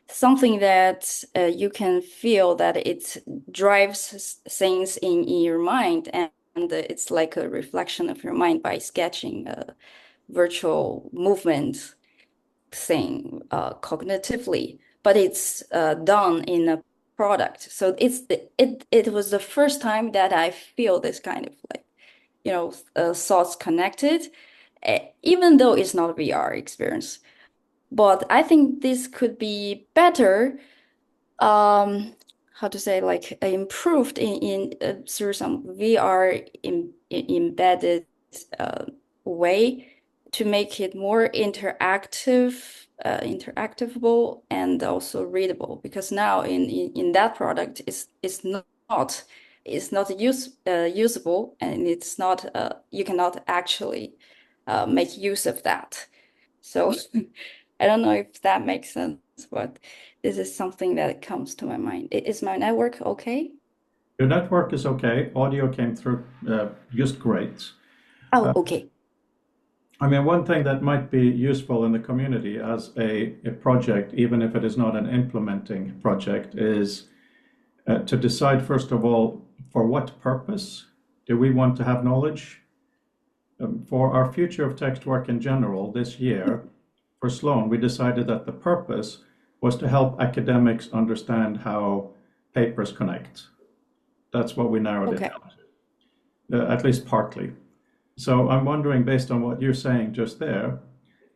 something that you can feel that it drives things in your mind, and it's like a reflection of your mind by sketching a virtual movement thing cognitively, but it's done in a product. So it was the first time that I feel this kind of like, thoughts connected, even though it's not a VR experience. But I think this could be better, how to say, like improved in through some VR embedded way to make it more interactable and also readable. Because now in that product, it's not usable, and it's not you cannot actually make use of that. So I don't know if that makes sense, but this is something that comes to my mind. Is my network okay? Your network is okay. Audio came through just great. Oh, okay. I mean, one thing that might be useful in the community as a project, even if it is not an implementing project, is to decide, first of all, for what purpose Do we want to have knowledge? For our future of text work in general this year, for Sloan, we decided that the purpose was to help academics understand how papers connect. That's what we narrowed it down to, at least partly. So I'm wondering, based on what you're saying just there,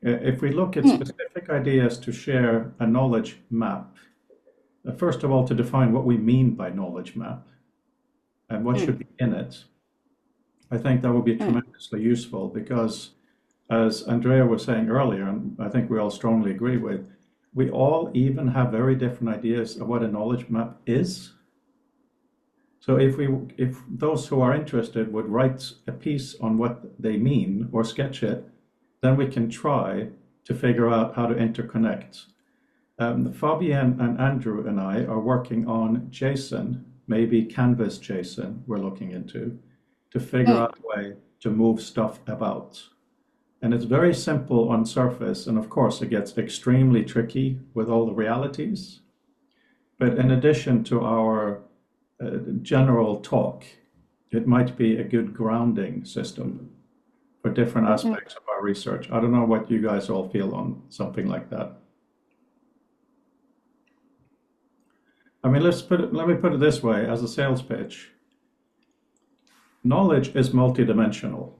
if we look at specific ideas to share a knowledge map, first of all, to define what we mean by knowledge map and what should be in it, I think that would be tremendously useful because, as Andrea was saying earlier, and I think we all strongly agree with, we all even have very different ideas of what a knowledge map is. So if those who are interested would write a piece on what they mean or sketch it, then we can try to figure out how to interconnect. Fabienne and Andrew and I are working on JSON, maybe Canvas JSON we're looking into, to figure out a way to move stuff about. And it's very simple on surface, and of course it gets extremely tricky with all the realities. But in addition to our general talk, it might be a good grounding system for different aspects of our research. I don't know what you guys all feel on something like that. I mean, let me put it this way as a sales pitch. Knowledge is multidimensional.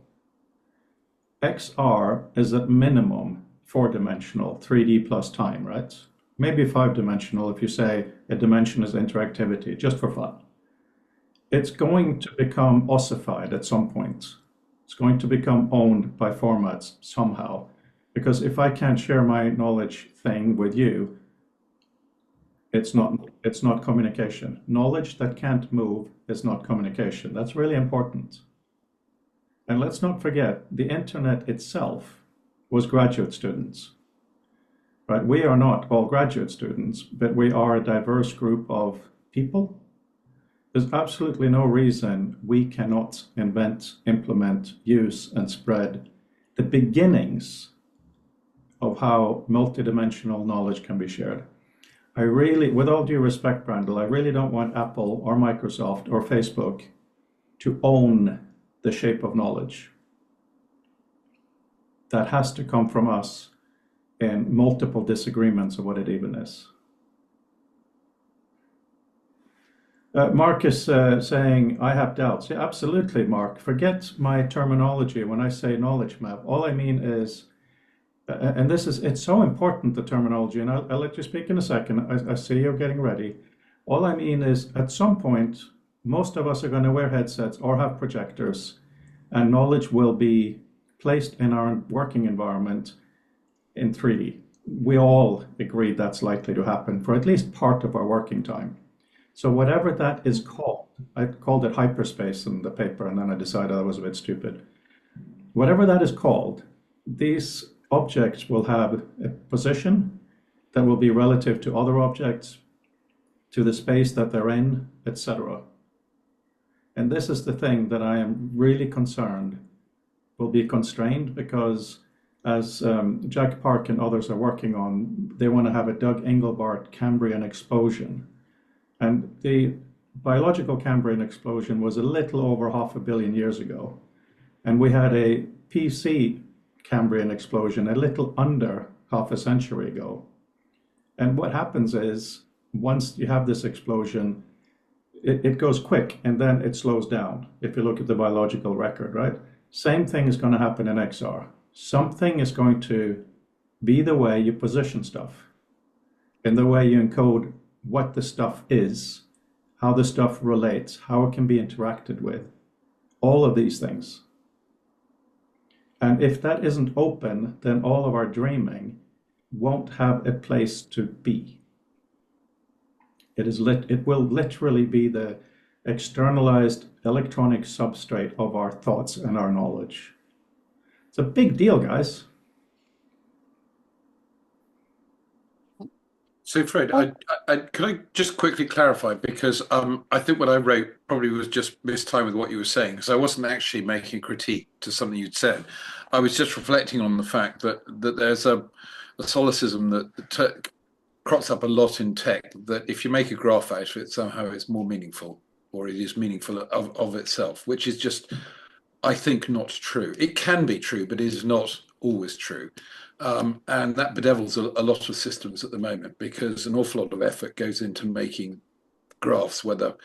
XR is at minimum 4-dimensional, 3D plus time, right? Maybe 5-dimensional if you say a dimension is interactivity, just for fun. It's going to become ossified at some point. It's going to become owned by formats somehow. Because if I can't share my knowledge thing with you, it's not communication. Knowledge that can't move is not communication. That's really important. And let's not forget, the internet itself was graduate students. Right? We are not all graduate students, but we are a diverse group of people. There's absolutely no reason we cannot invent, implement, use, and spread the beginnings of how multidimensional knowledge can be shared. I really, with all due respect, Brandel, I really don't want Apple or Microsoft or Facebook to own the shape of knowledge. That has to come from us in multiple disagreements of what it even is. Mark is saying, I have doubts. Yeah, absolutely, Mark. Forget my terminology when I say knowledge map. All I mean is, and it's so important, the terminology, and I'll let you speak in a second. I see you're getting ready. All I mean is, at some point, most of us are going to wear headsets or have projectors, and knowledge will be placed in our working environment in 3D. We all agree that's likely to happen for at least part of our working time. So whatever that is called, I called it hyperspace in the paper, and then I decided that was a bit stupid. Whatever that is called, these objects will have a position that will be relative to other objects, to the space that they're in, etc. And this is the thing that I am really concerned will be constrained, because as Jack Park and others are working on, they want to have a Doug Engelbart Cambrian explosion. And the biological Cambrian explosion was a little over 500 million years ago. And we had a PC Cambrian explosion a little under half a century ago. And what happens is, once you have this explosion, it goes quick and then it slows down, if you look at the biological record, right? Same thing is going to happen in XR. Something is going to be the way you position stuff, in the way you encode what the stuff is, how the stuff relates, how it can be interacted with, all of these things. And if that isn't open, then all of our dreaming won't have a place to be. It will literally be the externalized electronic substrate of our thoughts and our knowledge. It's a big deal, guys. So, Fred, can I just quickly clarify, because I think what I wrote probably was just mistimed with what you were saying, because I wasn't actually making a critique to something you'd said. I was just reflecting on the fact that there's a solecism that crops up a lot in tech, that if you make a graph out of it, somehow it's more meaningful. or it is meaningful of itself, which is just, I think, not true. It can be true, but it is not always true. And that bedevils a lot of systems at the moment, because an awful lot of effort goes into making graphs, whether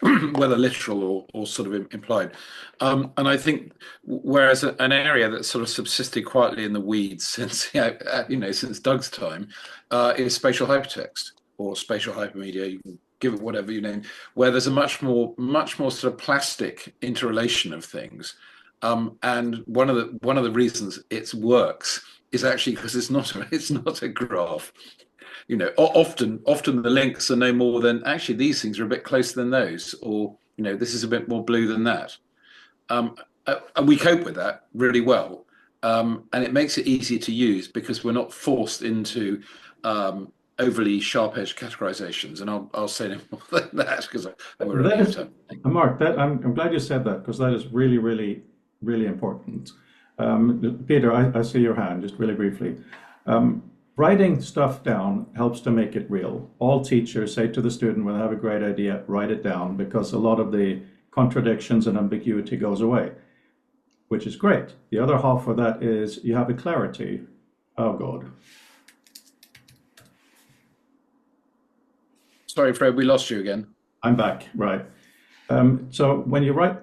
literal or sort of implied. And I think, whereas an area that's sort of subsisted quietly in the weeds since since Doug's time is spatial hypertext or spatial hypermedia. You can give it whatever you name, where there's a much more sort of plastic interrelation of things. And one of the reasons it works is actually because it's not a graph. Often the links are no more than, actually these things are a bit closer than those, or this is a bit more blue than that. And we cope with that really well, and it makes it easier to use because we're not forced into overly sharp-edged categorizations. And I'll say no more than that because we're running out of time. Mark, I'm glad you said that, because that is really, really, really important. Peter, I see your hand, just really briefly. Writing stuff down helps to make it real. All teachers say to the student, when they have a great idea, write it down, because a lot of the contradictions and ambiguity goes away, which is great. The other half of that is you have a clarity. Oh, God. Sorry, Fred, we lost you again. I'm back, right. So when you write...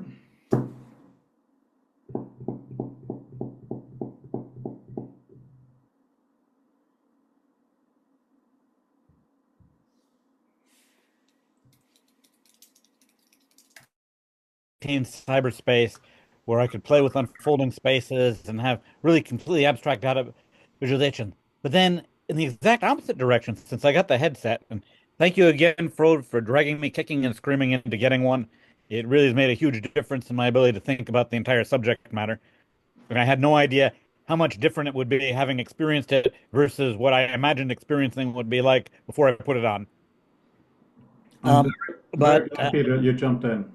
cyberspace where I could play with unfolding spaces and have really completely abstract data visualization. But then in the exact opposite direction, since I got the headset, and thank you again, Frode, for dragging me kicking and screaming into getting one. It really has made a huge difference in my ability to think about the entire subject matter. And I had no idea how much different it would be having experienced it versus what I imagined experiencing would be like before I put it on. Very glad, Peter, you jumped in.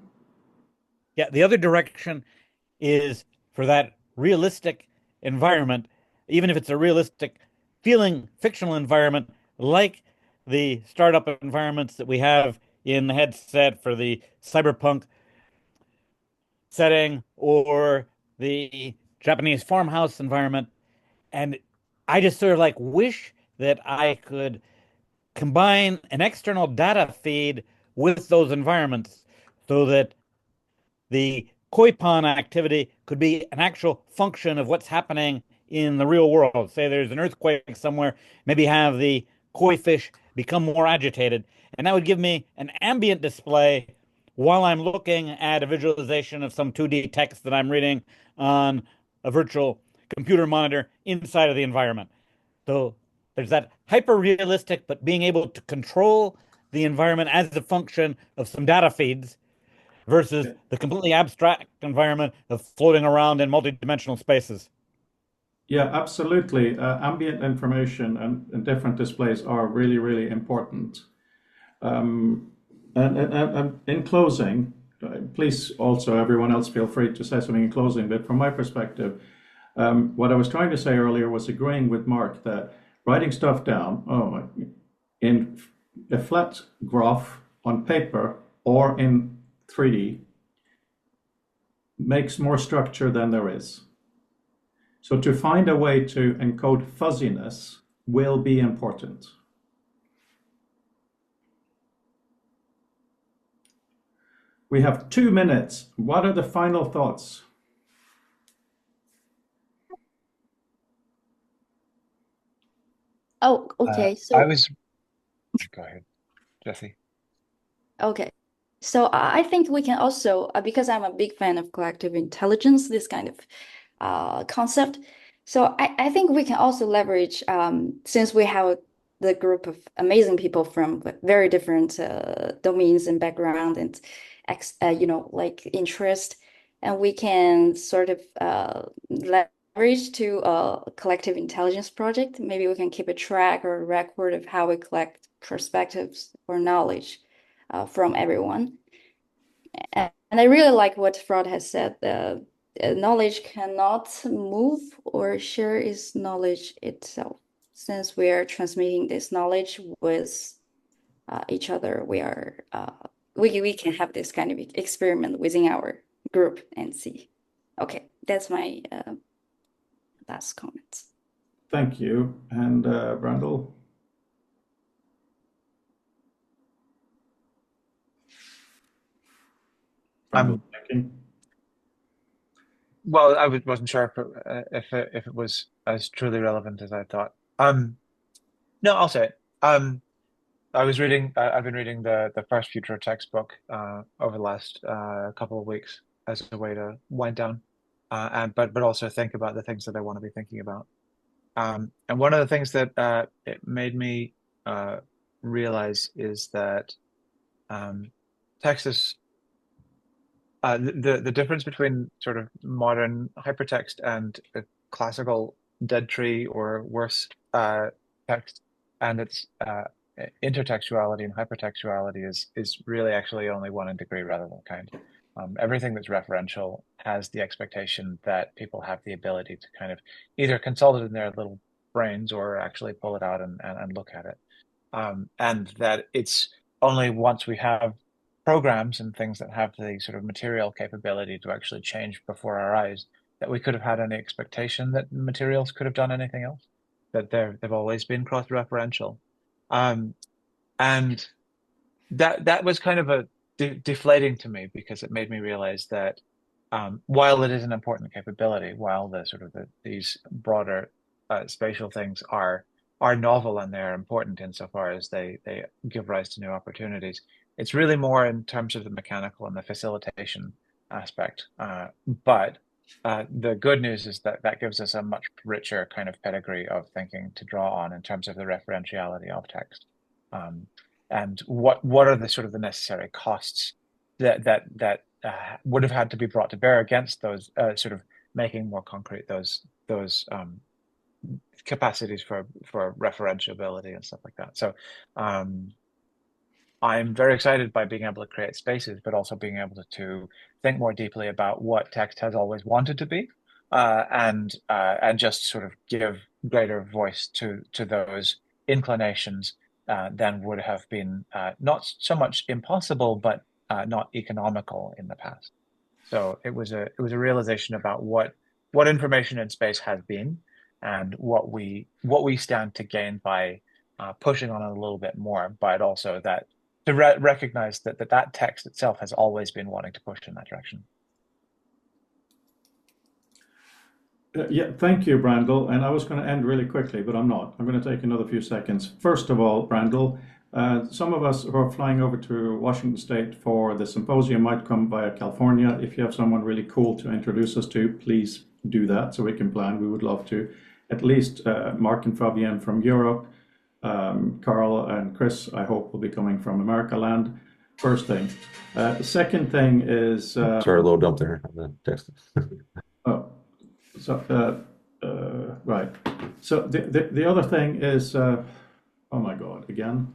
Yeah, the other direction is for that realistic environment, even if it's a realistic feeling fictional environment, like the startup environments that we have in the headset for the cyberpunk setting or the Japanese farmhouse environment. And I just sort of like wish that I could combine an external data feed with those environments so that the koi pond activity could be an actual function of what's happening in the real world. Say there's an earthquake somewhere, maybe have the koi fish become more agitated, and that would give me an ambient display while I'm looking at a visualization of some 2D text that I'm reading on a virtual computer monitor inside of the environment. So there's that hyper realistic, but being able to control the environment as a function of some data feeds versus the completely abstract environment of floating around in multidimensional spaces. Yeah, absolutely. Ambient information and different displays are really, really important. And in closing, please also, everyone else, feel free to say something in closing. But from my perspective, what I was trying to say earlier was agreeing with Mark that writing stuff down in a flat graph on paper or in 3D makes more structure than there is. So to find a way to encode fuzziness will be important. We have 2 minutes. What are the final thoughts? Oh, okay. So Go ahead, Jesse. okay. So I think we can also, because I'm a big fan of collective intelligence, this kind of concept. So I think we can also leverage, since we have the group of amazing people from very different domains and background and, like interest, and we can sort of leverage to a collective intelligence project. Maybe we can keep a track or a record of how we collect perspectives or knowledge from everyone. And I really like what Fraud has said. Knowledge cannot move or share its knowledge itself. Since we are transmitting this knowledge with each other, we are we can have this kind of experiment within our group and see. Okay, that's my last comments. Thank you. And Brandel? Brandel checking. Well, I wasn't sure if it was as truly relevant as I thought. No, I'll say it. I've been reading the first Future textbook over the last couple of weeks as a way to wind down, but also think about the things that I want to be thinking about. And one of the things that it made me realize is that text is the difference between sort of modern hypertext and classical dead tree or worse text and its intertextuality and hypertextuality is really actually only one in degree rather than kind. Everything that's referential has the expectation that people have the ability to kind of either consult it in their little brains or actually pull it out and look at it. And that it's only once we have programs and things that have the sort of material capability to actually change before our eyes that we could have had any expectation that materials could have done anything else, that they've always been cross-referential. And that was kind of a deflating to me because it made me realize that while it is an important capability, while the sort of these broader spatial things are novel and they're important insofar as they give rise to new opportunities, it's really more in terms of the mechanical and the facilitation aspect. But the good news is that gives us a much richer kind of pedigree of thinking to draw on in terms of the referentiality of text. And what are the sort of the necessary costs that would have had to be brought to bear against those sort of making more concrete those capacities for referentiability and stuff like that. So I'm very excited by being able to create spaces, but also being able to think more deeply about what text has always wanted to be, and just sort of give greater voice to those inclinations than would have been not so much impossible, but not economical in the past. So it was a realization about what information in space has been, and what we stand to gain by pushing on it a little bit more, but also that to recognize that text itself has always been wanting to push in that direction. Yeah, thank you, Brandel. And I was going to end really quickly, but I'm not. I'm going to take another few seconds. First of all, Brandel, some of us who are flying over to Washington State for the symposium might come via California. If you have someone really cool to introduce us to, please do that so we can plan. We would love to. At least Mark and Fabienne from Europe, Carl and Chris, I hope, will be coming from America land. First thing. Second thing is... Sorry, a little dump there on the text. Oh, so, right. So the other thing is... oh my God, again.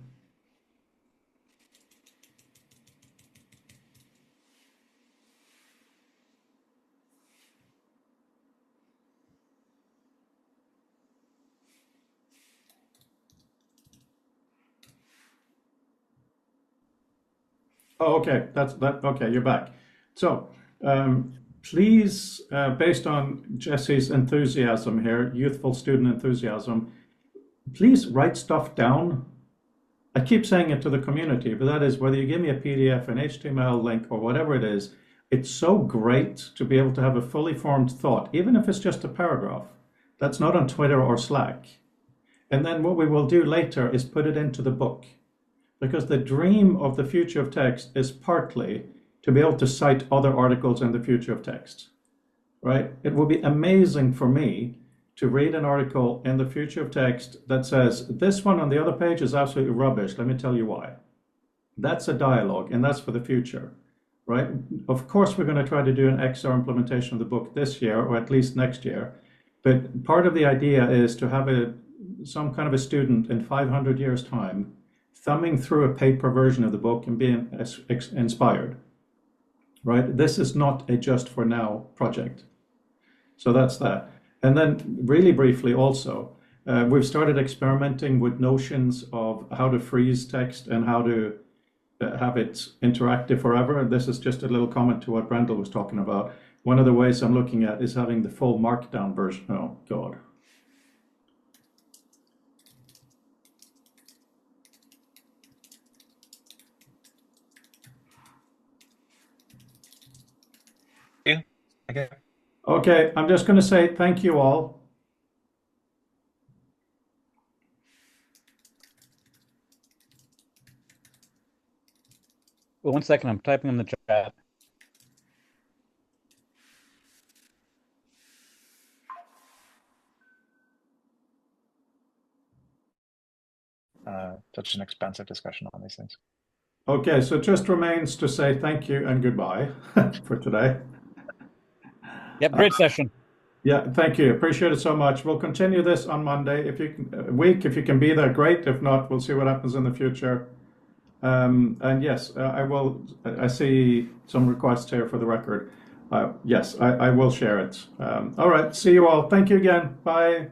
Oh, okay. Okay, you're back. So, please, based on Jesse's enthusiasm here, youthful student enthusiasm, please write stuff down. I keep saying it to the community, but that is whether you give me a PDF, an HTML link, or whatever it is, it's so great to be able to have a fully formed thought, even if it's just a paragraph. That's not on Twitter or Slack. And then what we will do later is put it into the book. Because the dream of the future of text is partly to be able to cite other articles in the future of text, right? It would be amazing for me to read an article in the future of text that says, this one on the other page is absolutely rubbish. Let me tell you why. That's a dialogue, and that's for the future, right? Of course, we're going to try to do an XR implementation of the book this year, or at least next year. But part of the idea is to have some kind of a student in 500 years' time thumbing through a paper version of the book and being inspired, right? This is not a just for now project. So that's that. And then really briefly also, we've started experimenting with notions of how to freeze text and how to have it interactive forever. And this is just a little comment to what Brendel was talking about. One of the ways I'm looking at is having the full markdown version. Oh, God. Yeah. Okay. Okay, I'm just going to say thank you all. Well, 1 second, I'm typing in the chat. Such an expensive discussion on these things. Okay, so it just remains to say thank you and goodbye for today. Yep, great session. Yeah, thank you. Appreciate it so much. We'll continue this on Monday. If you can, if you can be there, great. If not, we'll see what happens in the future. And yes, I will. I see some requests here for the record. Yes, I will share it. All right. See you all. Thank you again. Bye.